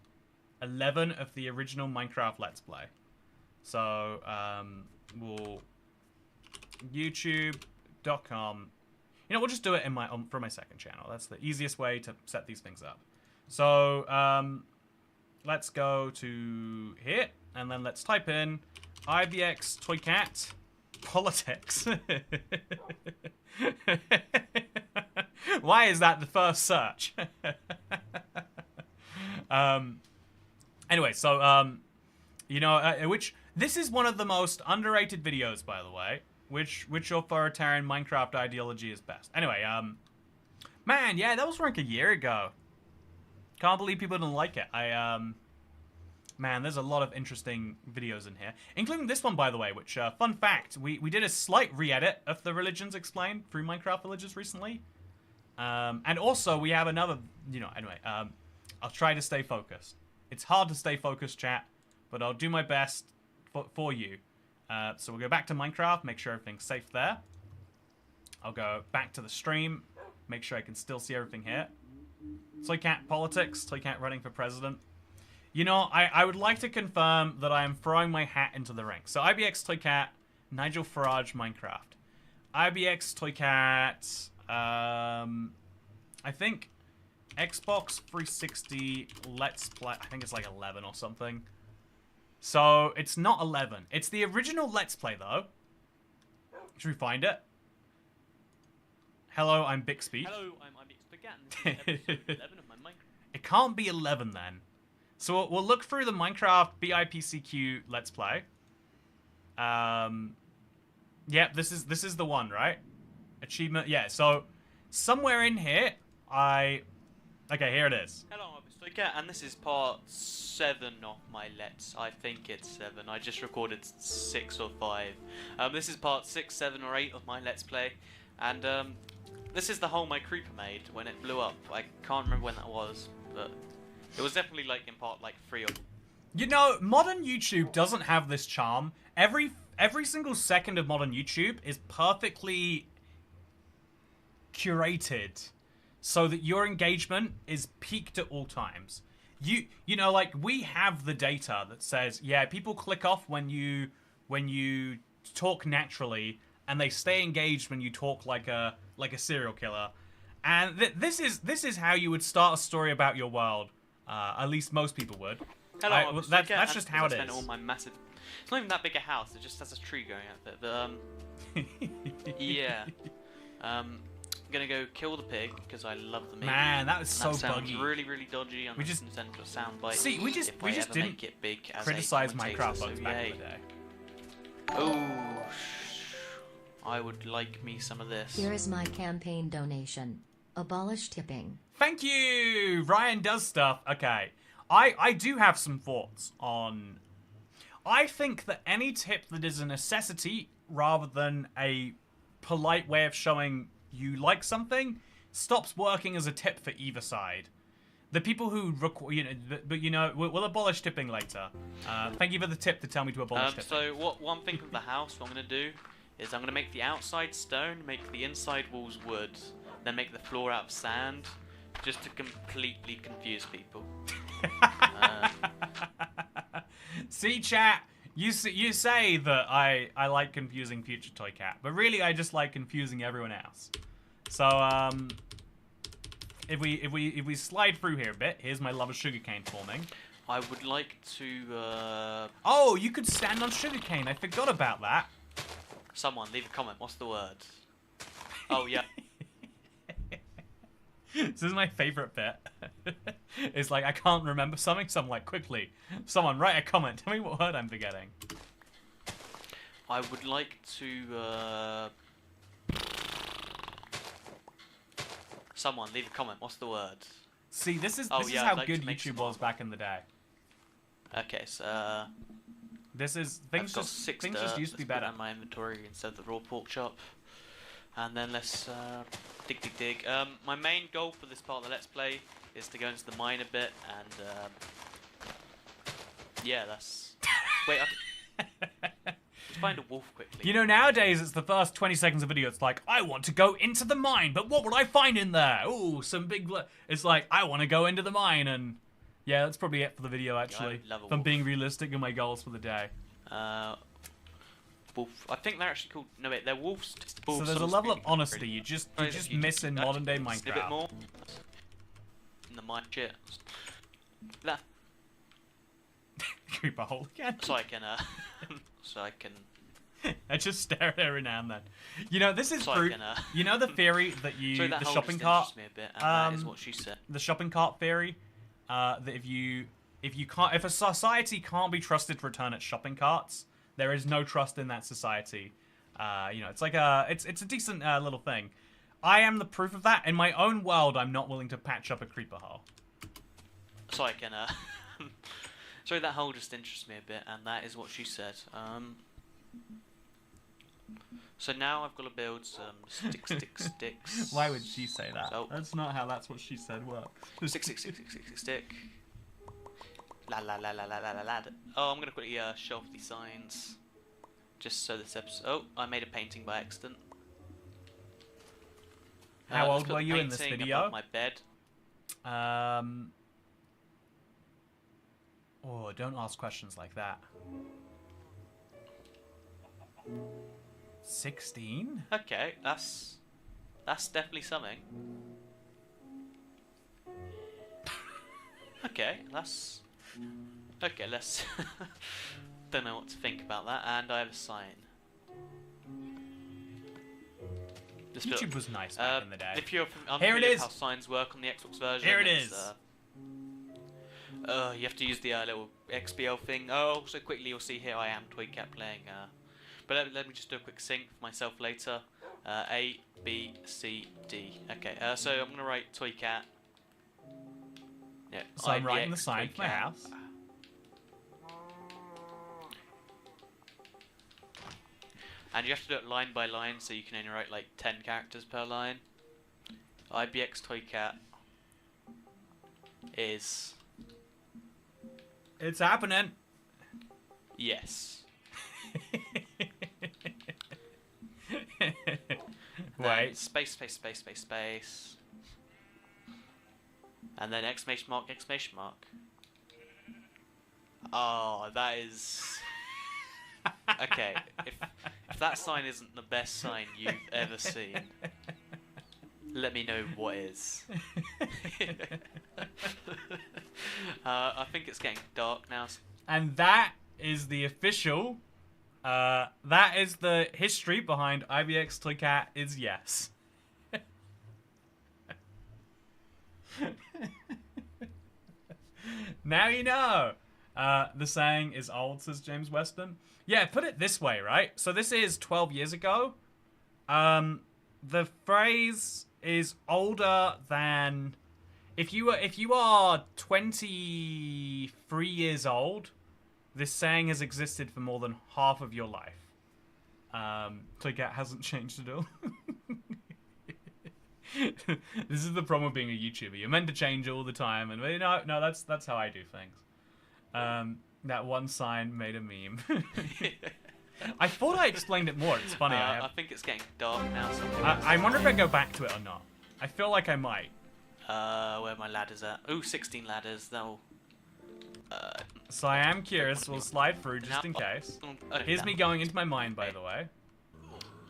11 of the original Minecraft Let's Play. So, we'll youtube.com. You know, we'll just do it in my from my second channel. That's the easiest way to set these things up. So, let's go to here, and then let's type in IBX Toycat politics. Why is that the first search? Anyway, so, you know, this is one of the most underrated videos, by the way. Which authoritarian Minecraft ideology is best? Anyway, man, yeah, that was like a year ago. Can't believe people didn't like it. Man, there's a lot of interesting videos in here, including this one, by the way. Which, fun fact, we did a slight re-edit of the Religions Explained through Minecraft Villages recently, and also we have another. You know, anyway, I'll try to stay focused. It's hard to stay focused, chat, but I'll do my best for you. So we'll go back to Minecraft, make sure everything's safe there. I'll go back to the stream, make sure I can still see everything here. Toycat politics, Toycat running for president. You know, I would like to confirm that I am throwing my hat into the ring. So IBX Toycat, Nigel Farage Minecraft. IBX Toycat, I think Xbox 360 Let's Play, I think it's like 11 or something. So, it's not 11. It's the original Let's Play, though. Should we find it? Hello, I'm Bixby. Hello, I'm Bixby. Episode 11 of my Minecraft. It can't be 11, then. So, we'll look through the Minecraft BIPCQ Let's Play. Yep, this is the one, right? Achievement, yeah. So, somewhere in here, okay, here it is. Hello, I'm Toycat, and this is part 7 of my Let's. I think it's 7. I just recorded 6 or 5. This is part 6, 7, or 8 of my Let's Play, and this is the hole my creeper made when it blew up. I can't remember when that was, but it was definitely like in part like 3 or. You know, modern YouTube doesn't have this charm. Every single second of modern YouTube is perfectly curated, so that your engagement is peaked at all times. You know, like, we have the data that says, yeah, people click off when you talk naturally, and they stay engaged when you talk like a serial killer. And this is how you would start a story about your world. At least most people would. Hello, that's just how it is. All my massive. It's not even that big a house. It just has a tree going out there. But yeah. I'm gonna go kill the pig because I love the meat. Man, that was so sounds buggy. really, really dodgy. I'm just send a sound bite. See, we just didn't make it big as criticize a Minecraft so bugs back in the day. Oh, I would like me some of this. Here is my campaign donation. Abolish tipping. Thank you! Ryan does stuff. Okay. I do have some thoughts on. I think that any tip that is a necessity rather than a polite way of showing you like something stops working as a tip for either side. The people who we'll abolish tipping later. Thank you for the tip to tell me to abolish tipping. So one thing of the house, what I'm gonna do is I'm gonna make the outside stone, make the inside walls wood, then make the floor out of sand, just to completely confuse people. See, chat. You say that I like confusing future Toycat, but really I just like confusing everyone else. So if we slide through here a bit, here's my lava sugarcane forming. I would like to. Oh, you could stand on sugarcane. I forgot about that. Someone leave a comment. What's the word? Oh yeah. This is my favorite bit. It's like I can't remember something, so I'm like, quickly, someone write a comment. Tell me what word I'm forgetting. I would like to. Someone leave a comment. What's the word? See, this is Oh, this yeah, is I'd how like good to make YouTube some was back in the day. Okay, so. This is I've things got just 6 things just dirt. used to be Let's put better. that in my inventory instead of the raw pork chop. And then let's dig. My main goal for this part of the Let's Play is to go into the mine a bit, and yeah, that's. Wait, let's find a wolf quickly. You know, nowadays it's the first 20 seconds of video. It's like, I want to go into the mine, but what would I find in there? Ooh, some big. It's like, I want to go into the mine, and yeah, that's probably it for the video. Actually, love a if I'm wolf. being realistic in my goals for the day. Wolf. I think they're actually called. No wait, they're wolves. So there's a level of honesty you just miss in modern day A bit Minecraft. more. In the mine shit. That. Creeper hole again. So I can. So I can. I just stare at it every now and then. You know, this is So I proof. can, You know the theory that you Sorry, that the hole shopping just cart. interests me a bit, and that is um, what she said. The shopping cart theory. That if a society can't be trusted to return its shopping carts, there is no trust in that society. You know, it's like it's a decent little thing. I am the proof of that. In my own world, I'm not willing to patch up a creeper hole. So I can. Sorry, that hole just interests me a bit, and that is what she said. So now I've got to build some sticks. Why would she say that? Oh. That's not how that's what she said works. Stick. La. Oh, I'm gonna quickly show off these signs, just so this episode. Oh, I made a painting by accident. How Let's old put were the you in this painting video? above my bed. Oh, don't ask questions like that. 16? Okay, that's definitely something. Okay, let's don't know what to think about that, and I have a sign. YouTube was nice back in the day. If you're Here it unfamiliar is. with how signs work on the Xbox version, Here it it's, is. You have to use the little XBL thing. Oh, so quickly you'll see here I am toycat playing. But let me just do a quick sync for myself later. A, B, C, D. Okay, so I'm gonna write toycat. Yeah, So I'm writing the IBX sign for my toycat. house. And you have to do it line by line, so you can only write like 10 characters per line. IBX toycat is It's happening. yes. Wait. Space. And then exclamation mark. Oh, that is... Okay, if that sign isn't the best sign you've ever seen, let me know what is. I think it's getting dark now. And that is the official... that is the history behind IBX Toycat is yes. Now you know. The saying is old, says James Weston. Yeah, put it this way, right? So this is 12 years ago. The phrase is older than... If you are 23 years old, this saying has existed for more than half of your life. Toycat hasn't changed at all. This is the problem with being a YouTuber. You're meant to change all the time, and no, that's how I do things. That one sign made a meme. I thought I explained it more. It's funny. I think it's getting dark now. I wonder if I go back to it or not. I feel like I might. Where my ladders at? Ooh, 16 ladders. That'll. So I am curious. We'll slide through just in case. Here's me going into my mine, by the way.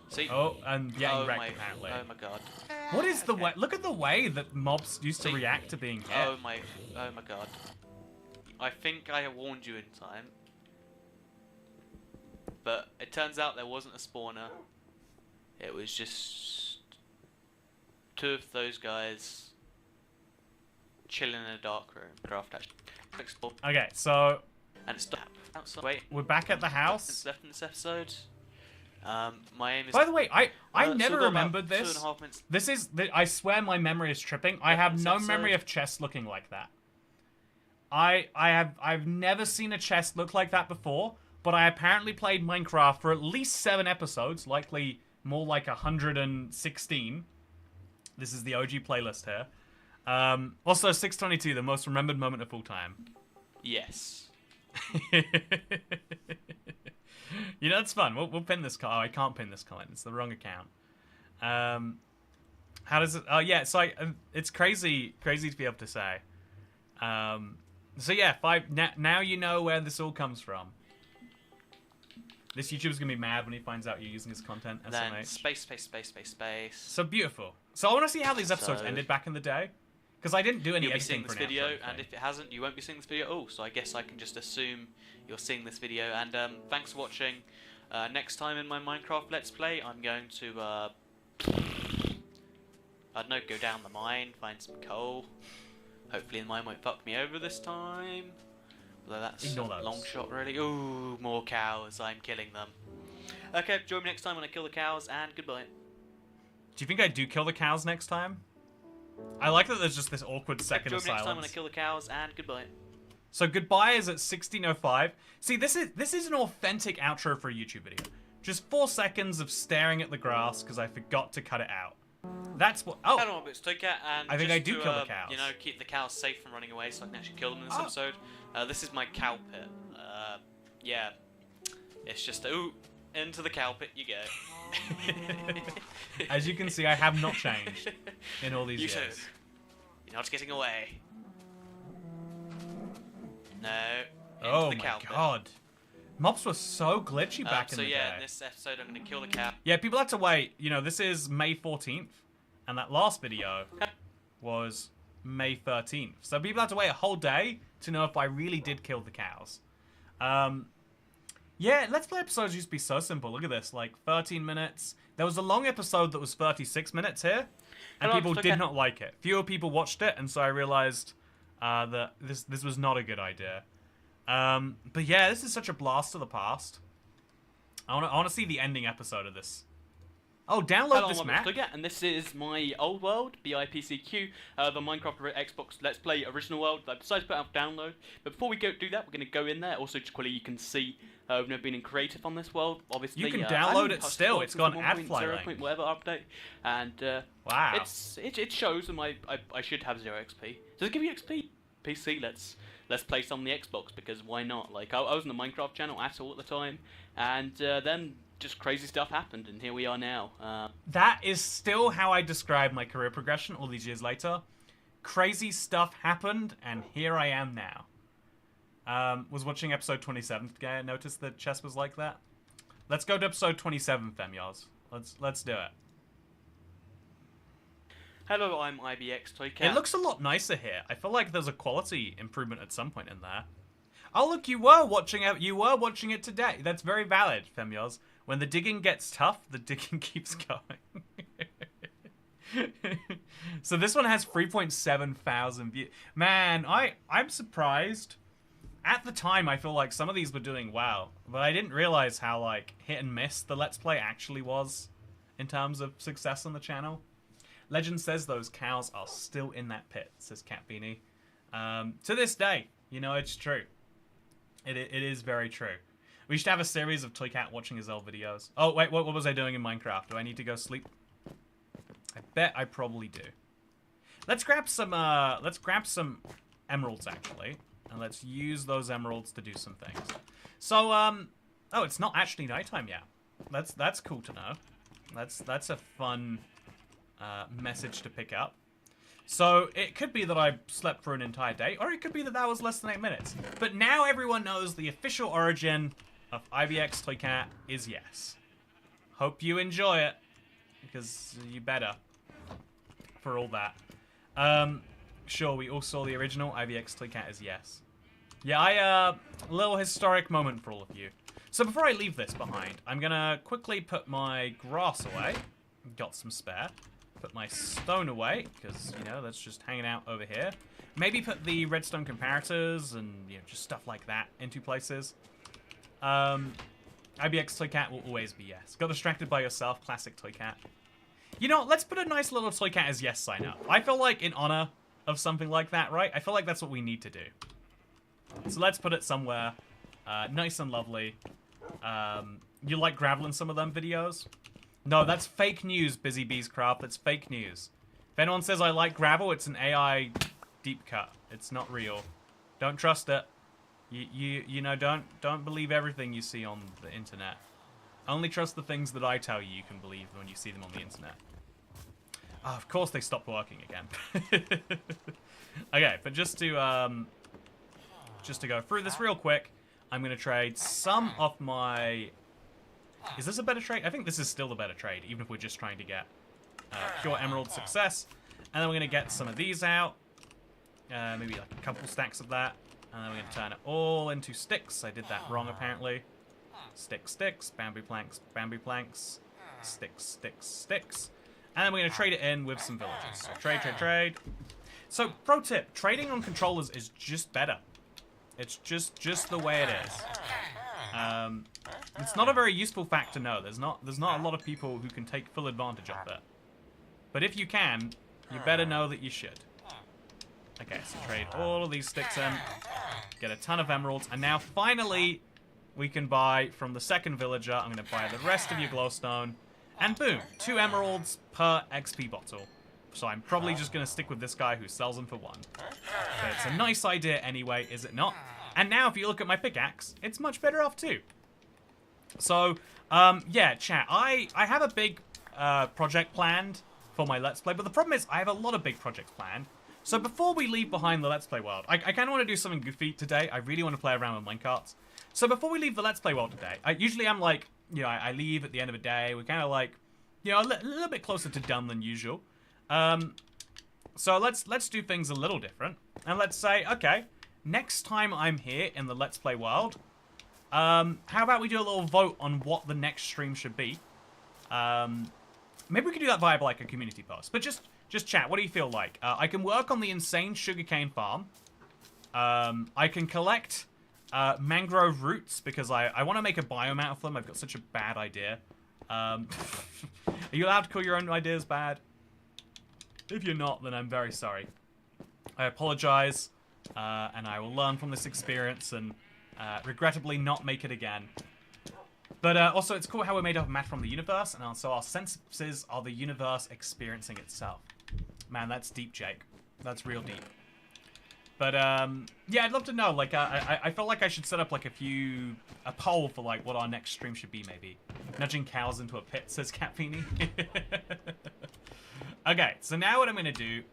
See? Oh, and getting wrecked my, apparently. Oh my god. What is the way? Look at the way that mobs used to react to being hit. Oh my god. I think I warned you in time. But it turns out there wasn't a spawner. It was just 2 of those guys chilling in a dark room. Craft actually. Okay, so And it's dark outside. Wait, we're back at the house. left in this episode. My aim is. By the way, I so never we've got remembered about this. 2.5 minutes. This is, I swear my memory is tripping. I have no memory of chests looking like that. I've never seen a chest look like that before, but I apparently played Minecraft for at least 7 episodes, likely more like 116. This is the OG playlist here. Also, 622, the most remembered moment of all time. Yes. You know, it's fun. We'll pin this comment. Oh, I can't pin this comment. It's the wrong account. How does it... Oh, yeah, so it's crazy to be able to say. So yeah, now you know where this all comes from. This YouTuber's gonna be mad when he finds out you're using his content. Then SMH. space. So beautiful. So I want to see how these episodes So- ended back in the day, because I didn't do any You'll be editing seeing for this an outro video, or and anything. if it hasn't, you won't be seeing this video at all. So I guess I can just assume you're seeing this video. And thanks for watching. Next time in my Minecraft Let's Play, I'm going to I don't know, go down the mine, find some coal. Hopefully the mine won't fuck me over this time. Although that's Ignore a those. long shot, really. Ooh, more cows. I'm killing them. Okay, join me next time when I kill the cows, and goodbye. Do you think I do kill the cows next time? I like that there's just this awkward second Join of me next time when I silence. kill the cows, and goodbye. So goodbye is at 16:05. See, this is an authentic outro for a YouTube video. Just 4 seconds of staring at the grass because I forgot to cut it out. That's what. Oh, Hello, it's toycat, and I think just I do to, kill the cows. You know, keep the cows safe from running away, so I can actually kill them in this Oh. episode. This is my cow pit. Yeah, it's just into the cow pit you go. As you can see, I have not changed in all these You years. too. You're not getting away. No. Into Oh the my cow pit. god. Mobs were so glitchy back in So the yeah, day. in this episode I'm gonna kill the cow. Yeah, people had to wait. You know, this is May 14th, and that last video was May 13th. So people had to wait a whole day to know if I really did kill the cows. Yeah, Let's Play episodes used to be so simple. Look at this, like 13 minutes. There was a long episode that was 36 minutes here, and Hello, people it's did okay. not like it. Fewer people watched it, and so I realized that this was not a good idea. But yeah, this is such a blast to the past. I want to see the ending episode of this. Oh, download Hello, this I'm map. Bedrock, and this is my old world, BIPCQ, the Minecraft Xbox Let's Play original world that I've decided to put out for download. But before we do that, we're going to go in there. Also, just quickly, you can see we've never been in creative on this world. Obviously, You can I download haven't it touched still. the It's got an world ad fly since 0. link. Whatever update, and Wow. it shows that I should have 0 XP. Does it give you XP? PC, let's play some on the Xbox, because why not? Like I was on the Minecraft channel at all at the time, and then just crazy stuff happened, and here we are now. That is still how I describe my career progression all these years later. Crazy stuff happened, and here I am now. Was watching episode 27 today. I noticed the chest was like that. Let's go to episode 27, Femyars. Let's do it. Hello, I'm IBX Toycat. It looks a lot nicer here. I feel like there's a quality improvement at some point in there. Oh look, you were watching it today. That's very valid, Femyars. When the digging gets tough, the digging keeps going. So this one has 3.7 thousand views. Man, I'm surprised. At the time, I feel like some of these were doing well, but I didn't realize how like hit and miss the Let's Play actually was in terms of success on the channel. Legend says those cows are still in that pit, says Cat Beanie. To this day, you know, it's true. It is very true. We should have a series of Toycat watching his old videos. Oh, wait, what was I doing in Minecraft? Do I need to go sleep? I bet I probably do. Let's grab some emeralds, actually. And let's use those emeralds to do some things. So, oh, it's not actually nighttime yet. That's cool to know. That's a fun message to pick up. So it could be that I slept for an entire day, or it could be that that was less than 8 minutes. But now everyone knows the official origin of IBX Toycat is yes. Hope you enjoy it, because you better. For all that. Sure, we all saw the original. IBX Toycat is yes. Yeah, a little historic moment for all of you. So before I leave this behind, I'm gonna quickly put my grass away. Got some spare. Put my stone away, because, you know, that's just hanging out over here. Maybe put the redstone comparators and, you know, just stuff like that into places. IBX toycat will always be yes. Got distracted by yourself, classic toycat. You know, let's put a nice little toycat as yes sign up. I feel like in honor of something like that, right? I feel like that's what we need to do. So let's put it somewhere nice and lovely. You like gravel in some of them videos? No, that's fake news, Busy Bees Craft. That's fake news. If anyone says I like gravel, it's an AI deep cut. It's not real. Don't trust it. You know, don't believe everything you see on the internet. Only trust the things that I tell you you can believe when you see them on the internet. Oh, of course they stopped working again. Okay, but just to go through this real quick, I'm gonna trade some of my... Is this a better trade? I think this is still the better trade, even if we're just trying to get pure emerald success. And then we're gonna get some of these out. Maybe like a couple stacks of that. And then we're gonna turn it all into sticks. I did that wrong apparently. Sticks, bamboo planks, sticks. And then we're gonna trade it in with some villagers. So trade. So pro tip, trading on controllers is just better. It's just the way it is. It's not a very useful fact to know. There's not a lot of people who can take full advantage of it. But if you can, you better know that you should. Okay, so trade all of these sticks in, get a ton of emeralds, and now finally we can buy from the second villager. I'm going to buy the rest of your glowstone, and boom, 2 emeralds per XP bottle. So I'm probably just going to stick with this guy who sells them for 1. But it's a nice idea anyway, is it not? And now if you look at my pickaxe, it's much better off too. So, yeah, chat, I have a big project planned for my Let's Play, but the problem is I have a lot of big projects planned. So before we leave behind the Let's Play world, I kind of want to do something goofy today. I really want to play around with minecarts. So before we leave the Let's Play world today, usually I'm like, you know, I leave at the end of the day. We're kind of like, you know, a little bit closer to done than usual. So let's do things a little different. And let's say, okay, next time I'm here in the Let's Play world, how about we do a little vote on what the next stream should be? Maybe we could do that via like a community post. But just chat, what do you feel like? I can work on the insane sugarcane farm. I can collect mangrove roots because I want to make a biome out of them. I've got such a bad idea. Are you allowed to call your own ideas bad? If you're not, then I'm very sorry. I apologize, and I will learn from this experience and regrettably not make it again. But also, it's cool how we're made of matter from the universe, and also our senses are the universe experiencing itself. Man, that's deep, Jake. That's real deep. But, yeah, I'd love to know. Like, I felt like I should set up, like, a poll for, like, what our next stream should be, maybe. Nudging cows into a pit, says Catfeeny. Okay, so now what I'm going to do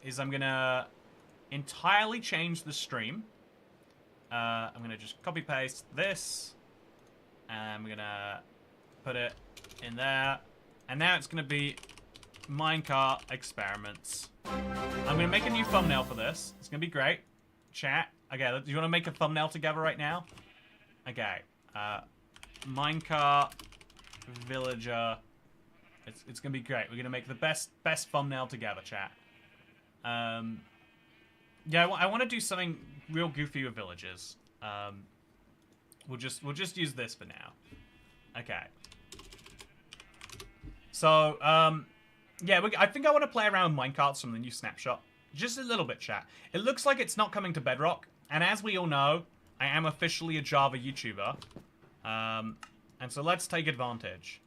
is I'm going to entirely change the stream. I'm going to just copy-paste this. And I'm going to put it in there. And now it's going to be Minecart Experiments. I'm going to make a new thumbnail for this. It's going to be great. Chat. Okay, do you want to make a thumbnail together right now? Okay. Minecart Villager. It's going to be great. We're going to make the best thumbnail together, chat. Yeah, I want to do something real goofy with villagers. We'll just use this for now. Okay. So, yeah, I think I want to play around with minecarts from the new snapshot. Just a little bit, chat. It looks like it's not coming to Bedrock. And as we all know, I am officially a Java YouTuber. And so let's take advantage.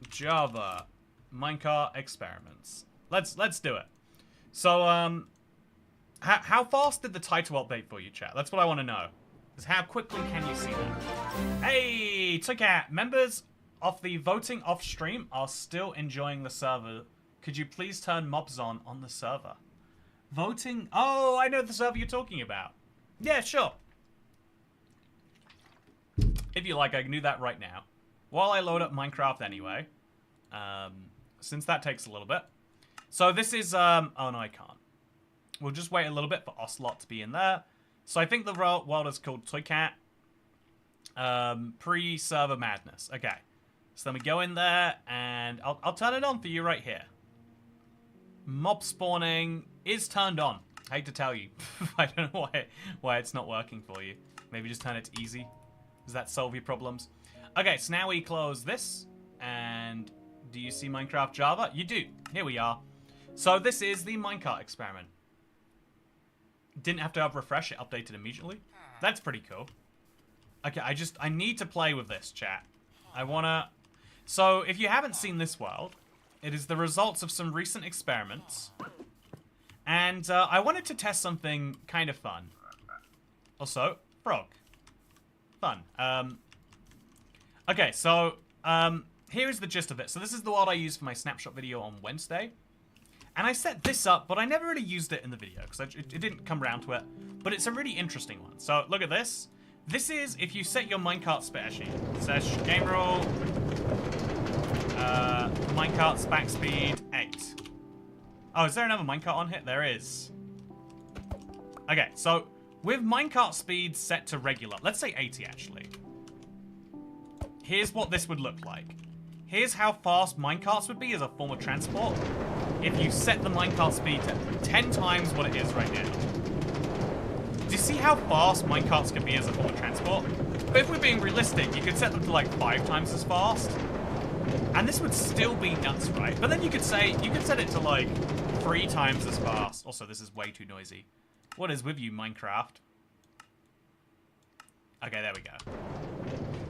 Java Minecart Experiments. Let's do it. So, how fast did the title update for you, chat? That's what I want to know. Is how quickly can you see that? Hey, toycat, members of the voting off stream are still enjoying the server. Could you please turn mobs on the server? Voting? Oh, I know the server you're talking about. Yeah, sure. If you like, I can do that right now. While I load up Minecraft anyway. Since that takes a little bit. So this is, oh no, I can't. We'll just wait a little bit for Ocelot to be in there. So I think the world is called toycat. Pre-server madness. Okay. So then we go in there, and I'll turn it on for you right here. Mob spawning is turned on. I hate to tell you. I don't know why it's not working for you. Maybe just turn it to easy. Does that solve your problems? Okay, so now we close this, and do you see Minecraft Java? You do. Here we are. So this is the minecart experiment. Didn't have to have refresh, it updated immediately. That's pretty cool. Okay, I need to play with this, chat. So if you haven't seen this world, it is the results of some recent experiments. And I wanted to test something kind of fun. Also, frog. Fun. Okay, so here is the gist of it. So this is the world I used for my snapshot video on Wednesday. And I set this up, but I never really used it in the video because it didn't come around to it. But it's a really interesting one. So look at this. This is if you set your minecart speed. Actually, it says game rule. Minecart spec speed 8. Oh, is there another minecart on here? There is. Okay, so with minecart speed set to regular, let's say 80 actually. Here's what this would look like. Here's how fast minecarts would be as a form of transport if you set the minecart speed to 10 times what it is right now. Do you see how fast minecarts can be as a form of transport? But if we're being realistic, you could set them to like 5 times as fast. And this would still be nuts, right? But then you could set it to like 3 times as fast. Also, this is way too noisy. What is with you, Minecraft? Okay, there we go.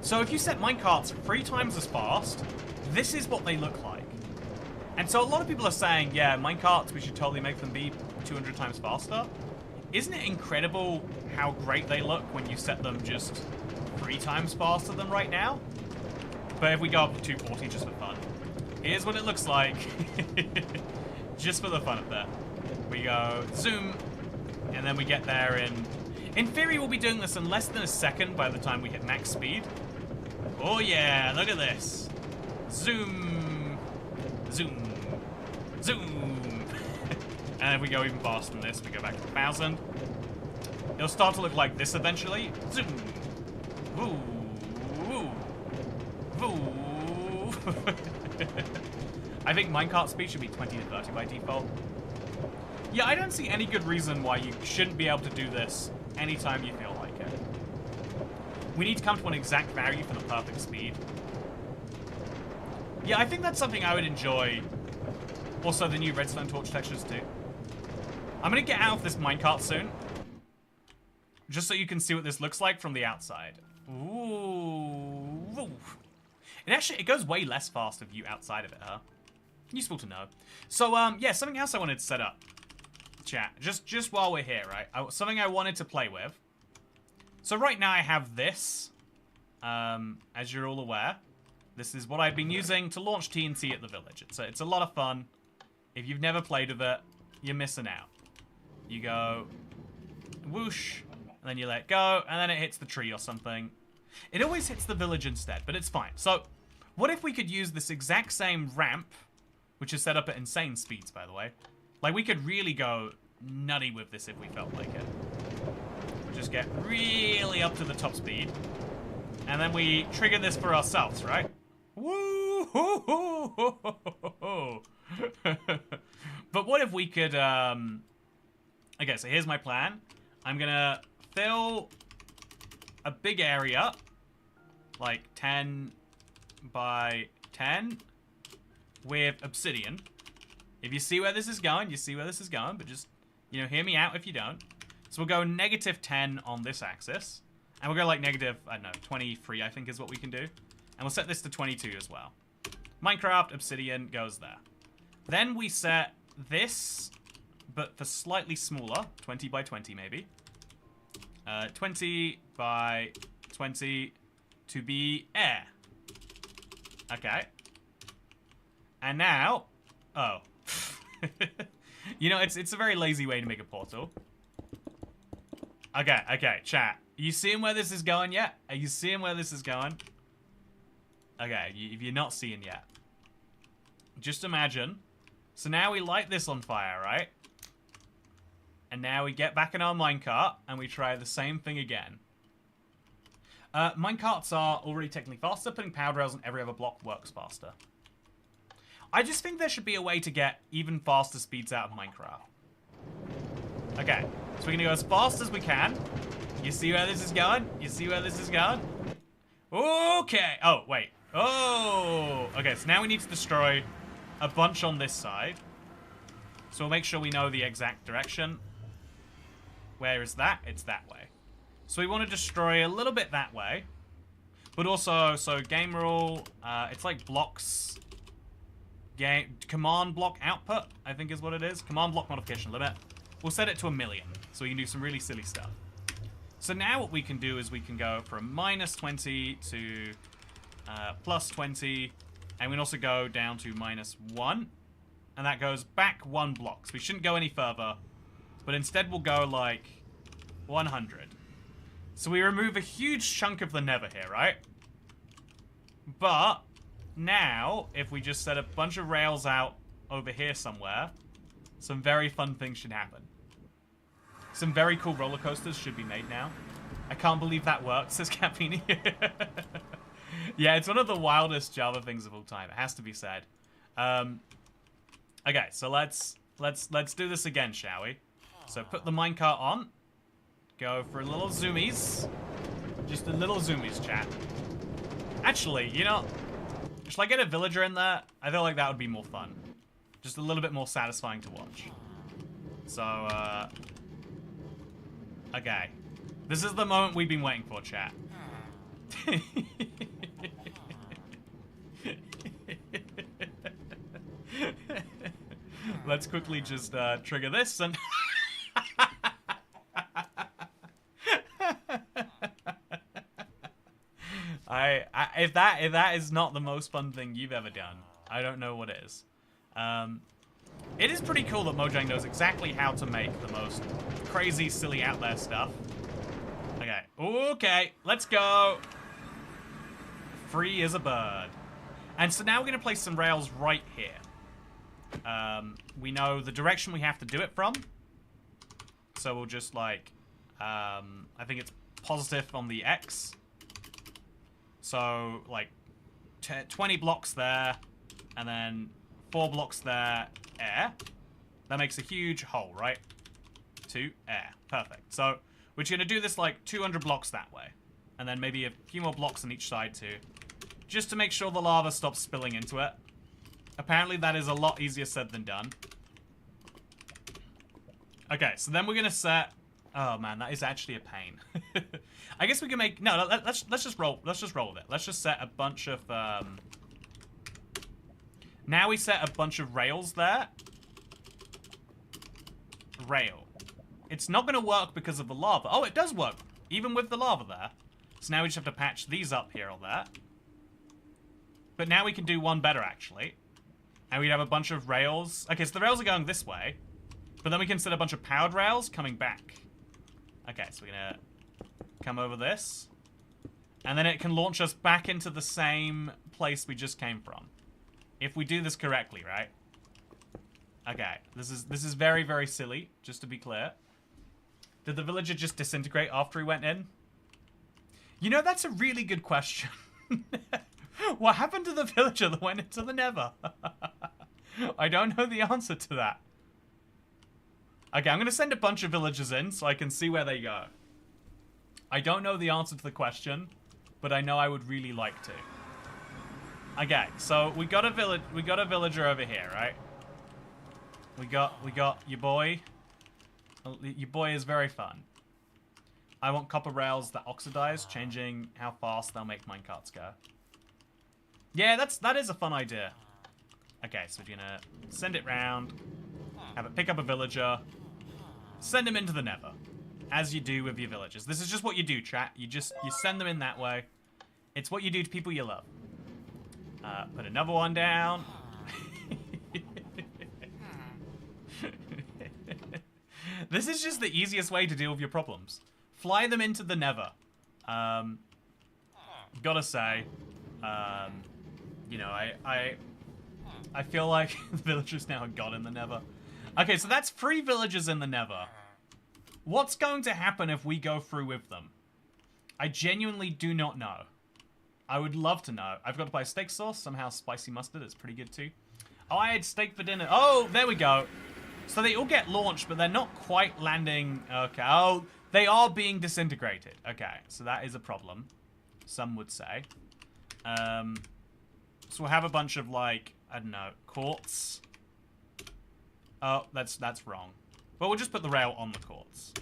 So if you set minecarts 3 times as fast, this is what they look like. And so a lot of people are saying, yeah, minecarts, we should totally make them be 200 times faster. Isn't it incredible how great they look when you set them just 3 times faster than right now? But if we go up to 240 just for fun, here's what it looks like. Just for the fun of that. We go zoom, and then we get there in theory we'll be doing this in less than a second by the time we hit max speed. Oh yeah, look at this. Zoom, zoom, zoom. And if we go even faster than this, we go back to 1,000. It'll start to look like this eventually. Zoom, woo, woo, woo. I think minecart speed should be 20 to 30 by default. Yeah, I don't see any good reason why you shouldn't be able to do this anytime you feel like it. We need to come to an exact value for the perfect speed. Yeah, I think that's something I would enjoy. Also, the new redstone torch textures too. I'm gonna get out of this minecart soon. Just so you can see what this looks like from the outside. Ooh. It goes way less fast if you outside of it, huh? Useful to know. So, yeah, something else I wanted to set up. Chat, just while we're here, right? Something I wanted to play with. So right now I have this. As you're all aware, this is what I've been using to launch TNT at the village. It's a lot of fun. If you've never played with it, you're missing out. You go whoosh, and then you let go, and then it hits the tree or something. It always hits the village instead, but it's fine. So, what if we could use this exact same ramp, which is set up at insane speeds, by the way. Like, we could really go nutty with this if we felt like it. Just get really up to the top speed. And then we trigger this for ourselves, right? Woo! But what if we could, Okay, so here's my plan. I'm gonna fill a big area, like 10 by 10, with obsidian. If you see where this is going, you see where this is going, but just, you know, hear me out if you don't. So we'll go -10 on this axis, and we'll go like negative, I don't know, 23 I think is what we can do. And we'll set this to 22 as well. Minecraft obsidian goes there. Then we set this, but for slightly smaller, 20 by 20 maybe. 20 by 20 to be air. Okay. And now, oh. You know, it's a very lazy way to make a portal. Okay, chat. Are you seeing where this is going yet? Are you seeing where this is going? Okay, if you're not seeing yet. Just imagine. So now we light this on fire, right? And now we get back in our minecart, and we try the same thing again. Minecarts are already technically faster. Putting powered rails on every other block works faster. I just think there should be a way to get even faster speeds out of Minecraft. Okay, so we're gonna go as fast as we can. You see where this is going? You see where this is going? Okay. Oh, wait. Oh. Okay, so now we need to destroy a bunch on this side. So we'll make sure we know the exact direction. Where is that? It's that way. So we want to destroy a little bit that way. But also, so game rule, it's like blocks. Command block output, I think is what it is. Command block modification limit. We'll set it to 1,000,000, so we can do some really silly stuff. So now what we can do is we can go from -20 to +20, and we can also go down to -1, and that goes back 1 block. So we shouldn't go any further, but instead we'll go like 100. So we remove a huge chunk of the nether here, right? But now, if we just set a bunch of rails out over here somewhere, some very fun things should happen. Some very cool roller coasters should be made now. I can't believe that worked, says Capini. Yeah, it's one of the wildest Java things of all time. It has to be said. Okay, so let's do this again, shall we? So put the minecart on. Go for a little zoomies. Just a little zoomies, chat. Actually, you know, should I get a villager in there? I feel like that would be more fun. Just a little bit more satisfying to watch. So, okay. This is the moment we've been waiting for, chat. Let's quickly just trigger this and... if that is not the most fun thing you've ever done, I don't know what is. It is pretty cool that Mojang knows exactly how to make the most crazy, silly, out there stuff. Okay. Okay, let's go. Free as a bird. And so now we're going to place some rails right here. We know the direction we have to do it from. So we'll just like, I think it's positive on the X. So like 20 blocks there, and then 4 blocks there, air. That makes a huge hole, right? To air. Perfect. So we're going to do this like 200 blocks that way. And then maybe a few more blocks on each side too. Just to make sure the lava stops spilling into it. Apparently that is a lot easier said than done. Okay, so then we're going to set... Oh man, that is actually a pain. I guess we can make... No, let's just roll. Let's just roll with it. Let's just set a bunch of... Now we set a bunch of rails there. Rail. It's not going to work because of the lava. Oh, it does work. Even with the lava there. So now we just have to patch these up here or there. But now we can do one better, actually. And we have a bunch of rails. Okay, so the rails are going this way. But then we can set a bunch of powered rails coming back. Okay, so we're going to come over this. And then it can launch us back into the same place we just came from. If we do this correctly, right? Okay, this is very, very silly, just to be clear. Did the villager just disintegrate after he went in? You know, that's a really good question. What happened to the villager that went into the nether? I don't know the answer to that. Okay, I'm going to send a bunch of villagers in so I can see where they go. I don't know the answer to the question, but I know I would really like to. Okay, so we got a villager over here, right? We got your boy. Your boy is very fun. I want copper rails that oxidize, changing how fast they'll make minecarts go. Yeah, that is a fun idea. Okay, so we're gonna send it round, have it pick up a villager, send him into the nether, as you do with your villagers. This is just what you do, chat. You send them in that way. It's what you do to people you love. Put another one down. This is just the easiest way to deal with your problems. Fly them into the nether. Gotta say, you know, I feel like the villagers now are god in the nether. Okay, so that's 3 villagers in the nether. What's going to happen if we go through with them? I genuinely do not know. I would love to know. I've got to buy steak sauce. Somehow spicy mustard is pretty good too. Oh, I had steak for dinner. Oh, there we go. So they all get launched, but they're not quite landing. Okay. Oh, they are being disintegrated. Okay, so that is a problem. Some would say. So we'll have a bunch of, like, I don't know, quartz. Oh, that's wrong. Well, we'll just put the rail on the quartz.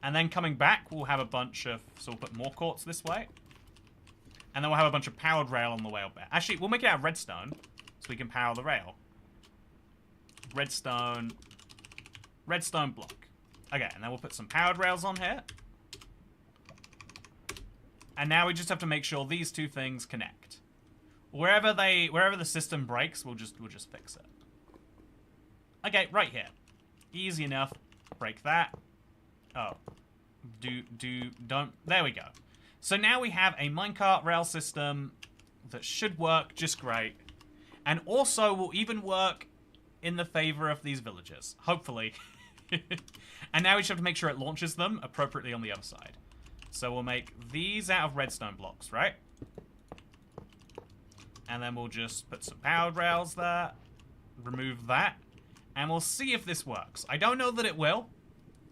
And then coming back, we'll have a bunch of... So we'll put more quartz this way. And then we'll have a bunch of powered rail on the way back. Actually, we'll make it out of redstone, so we can power the rail. Redstone block. Okay, and then we'll put some powered rails on here. And now we just have to make sure these two things connect. Wherever the system breaks, we'll just fix it. Okay, right here. Easy enough. Break that. Oh. Don't. There we go. So now we have a minecart rail system that should work just great. And also will even work in the favor of these villagers. Hopefully. And now we just have to make sure it launches them appropriately on the other side. So we'll make these out of redstone blocks, right? And then we'll just put some powered rails there. Remove that. And we'll see if this works. I don't know that it will.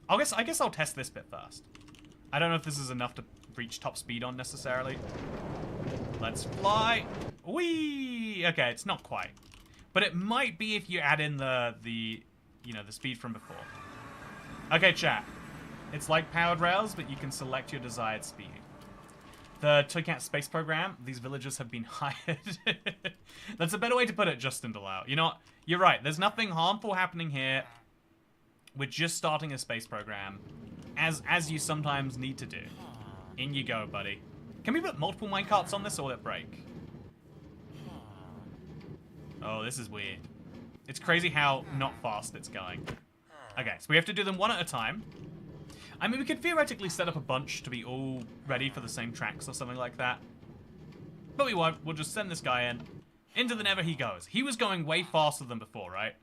I guess I'll test this bit first. I don't know if this is enough to reach top speed on necessarily. Let's fly. Whee! Okay, it's not quite. But it might be if you add in the speed from before. Okay, chat. It's like powered rails, but you can select your desired speed. The toycat space program, these villagers have been hired. That's a better way to put it, Justin Delau. You know what? You're right. There's nothing harmful happening here. We're just starting a space program, as you sometimes need to do. In you go, buddy. Can we put multiple minecarts on this or will it break? Oh, this is weird. It's crazy how not fast it's going. Okay, so we have to do them one at a time. I mean, we could theoretically set up a bunch to be all ready for the same tracks or something like that. But we won't. We'll just send this guy in. Into the nether he goes. He was going way faster than before, right?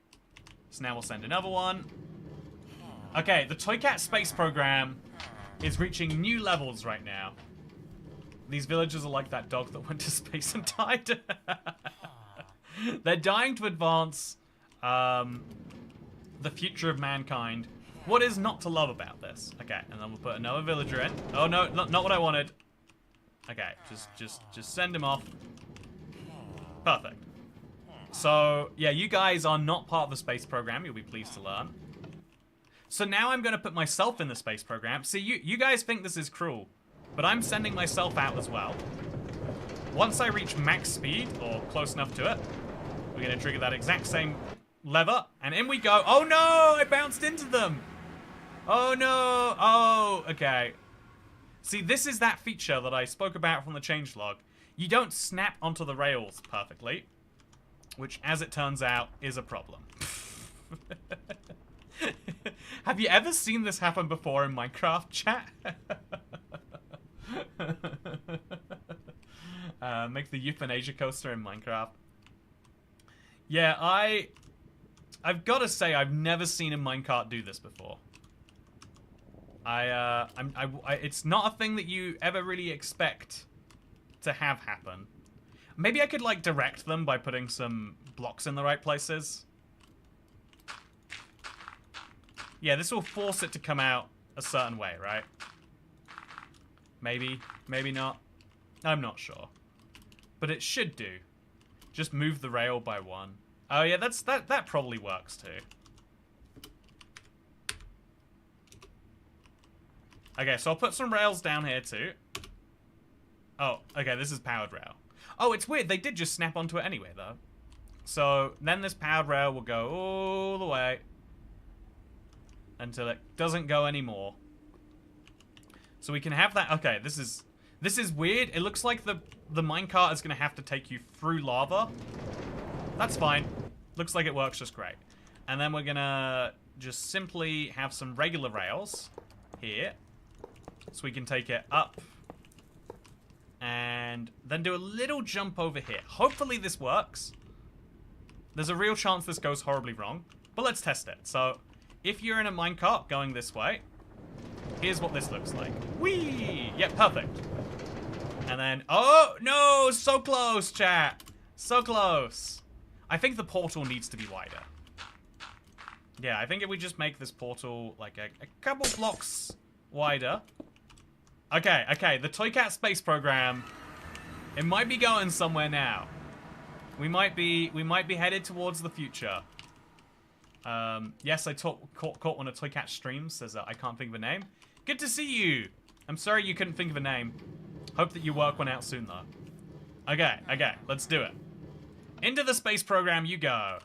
So now we'll send another one. Okay, the toycat space program is reaching new levels right now. These villagers are like that dog that went to space and died. They're dying to advance the future of mankind. What is not to love about this? Okay, and then we'll put another villager in. Oh no, not what I wanted. Okay, just send him off. Perfect. So, yeah, you guys are not part of the space program, you'll be pleased to learn. So now I'm going to put myself in the space program. See, you guys think this is cruel, but I'm sending myself out as well. Once I reach max speed, or close enough to it, we're going to trigger that exact same lever, and in we go. Oh no, I bounced into them. Oh no, oh, okay. See, this is that feature that I spoke about from the changelog. You don't snap onto the rails perfectly, which, as it turns out, is a problem. Have you ever seen this happen before in Minecraft, chat? Make the euthanasia coaster in Minecraft. Yeah, I've got to say, I've never seen a minecart do this before. It's not a thing that you ever really expect to have happen. Maybe I could, like, direct them by putting some blocks in the right places. Yeah, this will force it to come out a certain way, right? Maybe, maybe not. I'm not sure. But it should do. Just move the rail by one. Oh yeah, that probably works too. Okay, so I'll put some rails down here too. Oh, okay, this is powered rail. Oh, it's weird, they did just snap onto it anyway though. So then this powered rail will go all the way until it doesn't go anymore. So we can have that. Okay, this is weird. It looks like the minecart is gonna have to take you through lava. That's fine. Looks like it works just great. And then we're gonna just simply have some regular rails here. So we can take it up. And then do a little jump over here. Hopefully this works. There's a real chance this goes horribly wrong. But let's test it. So if you're in a minecart going this way, here's what this looks like. Whee! Yeah, perfect. And then, oh, no, so close, chat. So close. I think the portal needs to be wider. Yeah, I think if we just make this portal like a couple blocks wider. Okay, okay, the Toycat space program, it might be going somewhere now. We might be headed towards the future. Yes, I caught one of Toycat's streams. Says I can't think of a name. Good to see you. I'm sorry you couldn't think of a name. Hope that you work one out soon, though. Okay, okay, let's do it. Into the space program you go.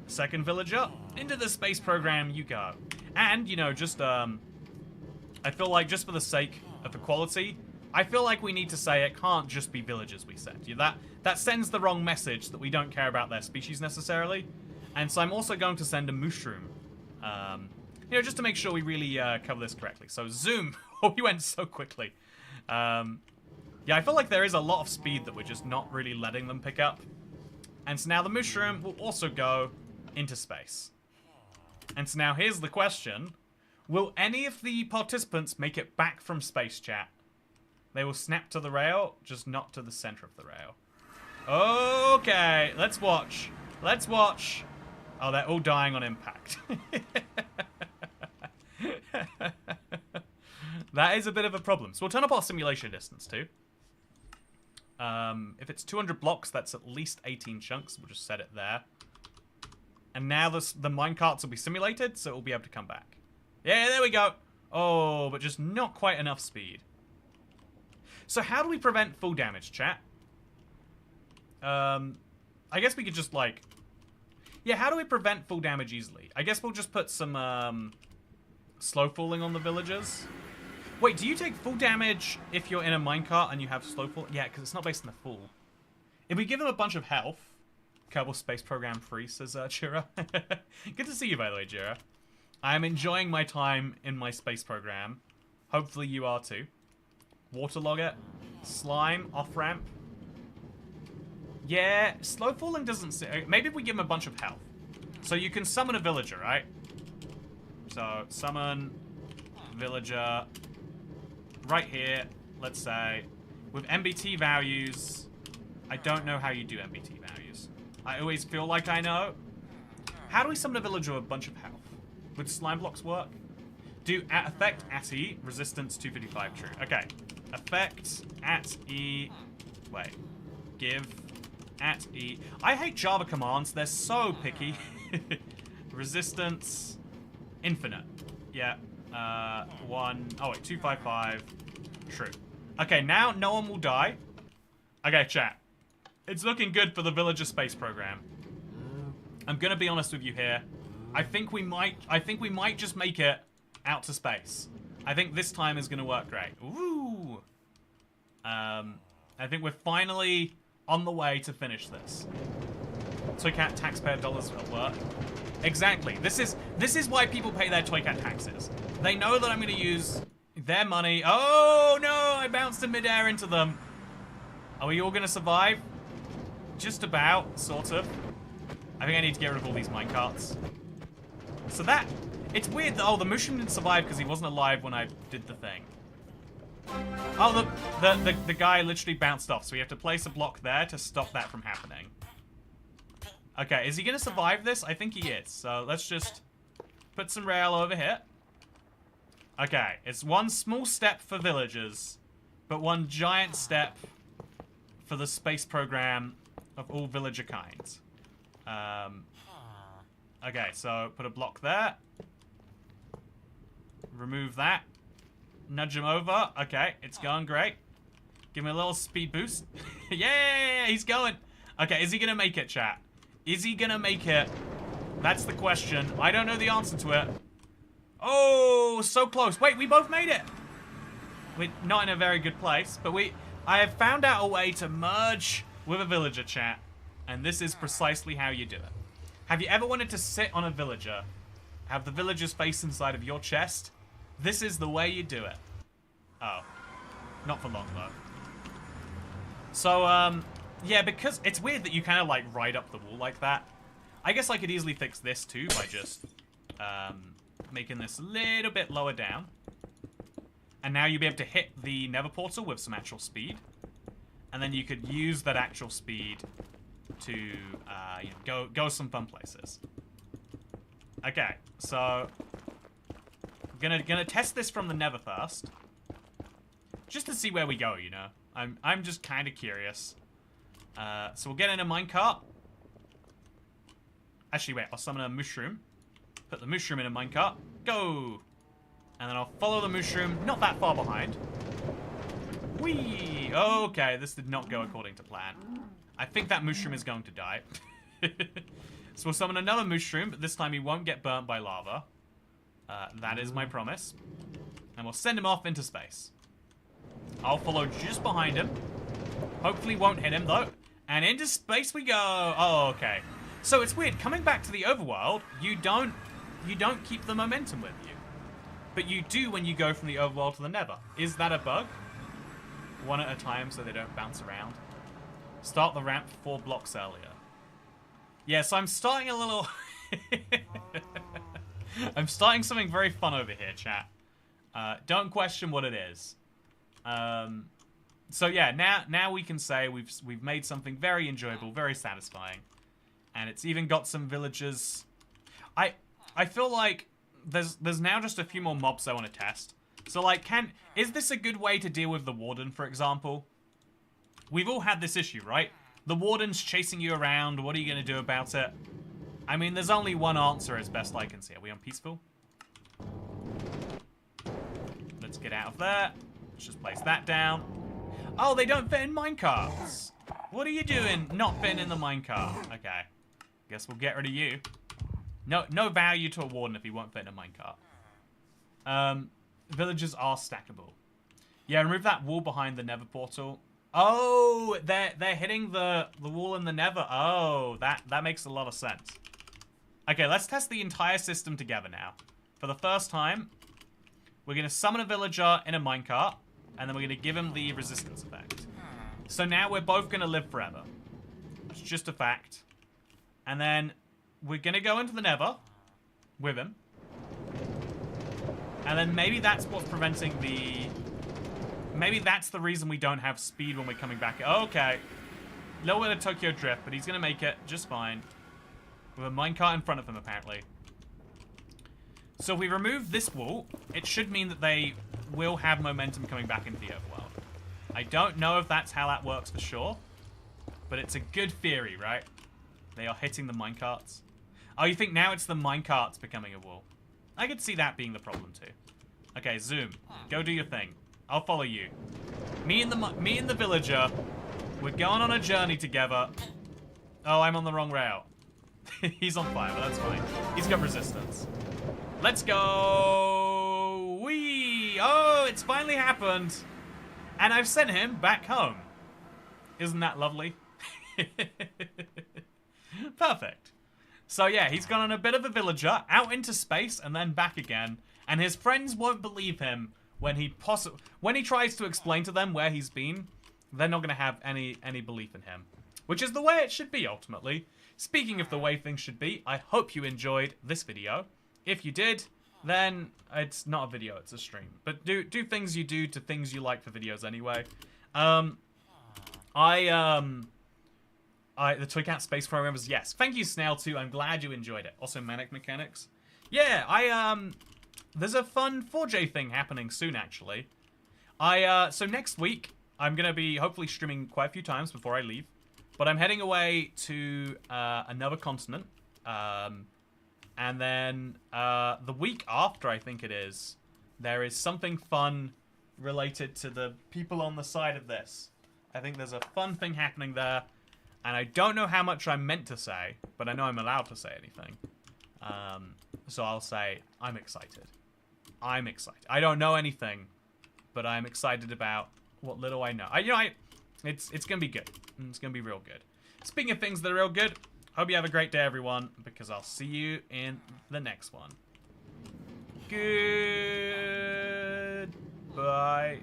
Second villager, into the space program you go. And, you know, just, I feel like just for the sake of equality, I feel like we need to say it can't just be villagers we send. Yeah, that sends the wrong message that we don't care about their species necessarily. And so I'm also going to send a mushroom. You know, just to make sure we really cover this correctly. So zoom. Oh, we went so quickly. Yeah, I feel like there is a lot of speed that we're just not really letting them pick up. And so now the mushroom will also go into space. And so now here's the question. Will any of the participants make it back from space, chat? They will snap to the rail, just not to the center of the rail. Okay, let's watch. Let's watch. Oh, they're all dying on impact. That is a bit of a problem. So we'll turn up our simulation distance too. If it's 200 blocks, that's at least 18 chunks. We'll just set it there. And now the minecarts will be simulated, so it will be able to come back. Yeah, there we go. Oh, but just not quite enough speed. So how do we prevent full damage, chat? I guess we could just, like... Yeah, how do we prevent full damage easily? I guess we'll just put some, slow falling on the villagers. Wait, do you take full damage if you're in a minecart and you have slow fall? Yeah, because it's not based on the fall. If we give them a bunch of health... Kerbal Space Program free, says Jira. Good to see you, by the way, Jira. I'm enjoying my time in my space program. Hopefully you are too. Waterlog it. Slime, off-ramp. Yeah, slow falling doesn't... Maybe if we give him a bunch of health. So you can summon a villager, right? So, summon villager right here, let's say. With MBT values, I don't know how you do MBT values. I always feel like I know. How do we summon a villager with a bunch of health? Would slime blocks work? Do effect at E, resistance 255 true. Okay. Effect at E. Wait. Give at E. I hate Java commands. They're so picky. Resistance infinite. Yeah. 255 true. Okay, now no one will die. Okay, chat. It's looking good for the villager space program. I'm gonna be honest with you here. I think we might just make it out to space. I think this time is gonna work great. Ooh. I think we're finally on the way to finish this. Toycat taxpayer dollars will work. Exactly. This is why people pay their Toycat taxes. They know that I'm gonna use their money. Oh no! I bounced in midair into them. Are we all gonna survive? Just about, sort of. I think I need to get rid of all these minecarts. So that... It's weird that... Oh, the mushroom didn't survive because he wasn't alive when I did the thing. Oh, the guy literally bounced off, so we have to place a block there to stop that from happening. Okay, is he going to survive this? I think he is. So let's just put some rail over here. Okay, it's one small step for villagers, but one giant step for the space program of all villager kinds. Okay, so put a block there. Remove that. Nudge him over. Okay, it's going great. Give him a little speed boost. Yeah, he's going. Okay, is he going to make it, chat? Is he going to make it? That's the question. I don't know the answer to it. Oh, so close. Wait, we both made it. We're not in a very good place, but I have found out a way to merge with a villager, chat. And this is precisely how you do it. Have you ever wanted to sit on a villager? Have the villager's face inside of your chest? This is the way you do it. Oh. Not for long, though. So, yeah, because it's weird that you kind of, like, ride up the wall like that. I guess I could easily fix this too by just making this a little bit lower down. And now you'll be able to hit the nether portal with some actual speed. And then you could use that actual speed to you know, go some fun places. Okay, so gonna test this from the nether first, just to see where we go. You know, I'm just kind of curious. So we'll get in a minecart. Actually, wait, I'll summon a mushroom. Put the mushroom in a minecart. Go! And then I'll follow the mushroom, not that far behind. Whee! Okay, this did not go according to plan. I think that mushroom is going to die. So we'll summon another mushroom, but this time he won't get burnt by lava. That is my promise. And we'll send him off into space. I'll follow just behind him. Hopefully won't hit him, though. And into space we go! Oh, okay. So it's weird, coming back to the overworld, you don't keep the momentum with you. But you do when you go from the overworld to the nether. Is that a bug? One at a time so they don't bounce around. Start the ramp 4 blocks earlier. Yeah, so I'm starting a little... I'm starting something very fun over here, chat. Don't question what it is. So yeah, now we can say we've made something very enjoyable, very satisfying. And it's even got some villagers. I feel like there's now just a few more mobs I want to test. So like, is this a good way to deal with the warden, for example? We've all had this issue, right? The warden's chasing you around. What are you going to do about it? I mean, there's only one answer as best I can see. Are we on peaceful? Let's get out of there. Let's just place that down. Oh, they don't fit in minecarts. What are you doing not fitting in the minecart? Okay. Guess we'll get rid of you. No value to a warden if he won't fit in a minecart. Villagers are stackable. Yeah, remove that wall behind the nether portal. Oh, they're hitting the wall in the nether. Oh, that makes a lot of sense. Okay, let's test the entire system together now. For the first time, we're going to summon a villager in a minecart, and then we're going to give him the resistance effect. So now we're both going to live forever. That's just a fact. And then we're going to go into the nether with him. And then maybe that's what's preventing the... Maybe that's the reason we don't have speed when we're coming back. Okay. A little bit of Tokyo Drift, but he's going to make it just fine. With a minecart in front of him, apparently. So if we remove this wall, it should mean that they will have momentum coming back into the overworld. I don't know if that's how that works for sure. But it's a good theory, right? They are hitting the minecarts. Oh, you think now it's the minecarts becoming a wall? I could see that being the problem too. Okay, Zoom. Go do your thing. I'll follow you. Me and the villager, we're going on a journey together. Oh, I'm on the wrong route. He's on fire, but that's fine. He's got resistance. Let's go! Whee! Oh, it's finally happened. And I've sent him back home. Isn't that lovely? Perfect. So yeah, he's gone on a bit of a villager, out into space, and then back again. And his friends won't believe him when he tries to explain to them where he's been. They're not going to have any belief in him. Which is the way it should be, ultimately. Speaking of the way things should be, I hope you enjoyed this video. If you did, then it's not a video, it's a stream. But do things you do to things you like for videos anyway. The toycat space programmers, yes. Thank you, Snail, too. I'm glad you enjoyed it. Also, Manic Mechanics. Yeah, there's a fun 4J thing happening soon, actually. So next week, I'm going to be hopefully streaming quite a few times before I leave. But I'm heading away to another continent. And then the week after, I think it is, there is something fun related to the people on the side of this. I think there's a fun thing happening there. And I don't know how much I'm meant to say, but I know I'm allowed to say anything. So I'll say, I'm excited. I'm excited. I don't know anything, but I'm excited about what little I know. It's going to be good. It's going to be real good. Speaking of things that are real good, hope you have a great day, everyone, because I'll see you in the next one. Goodbye.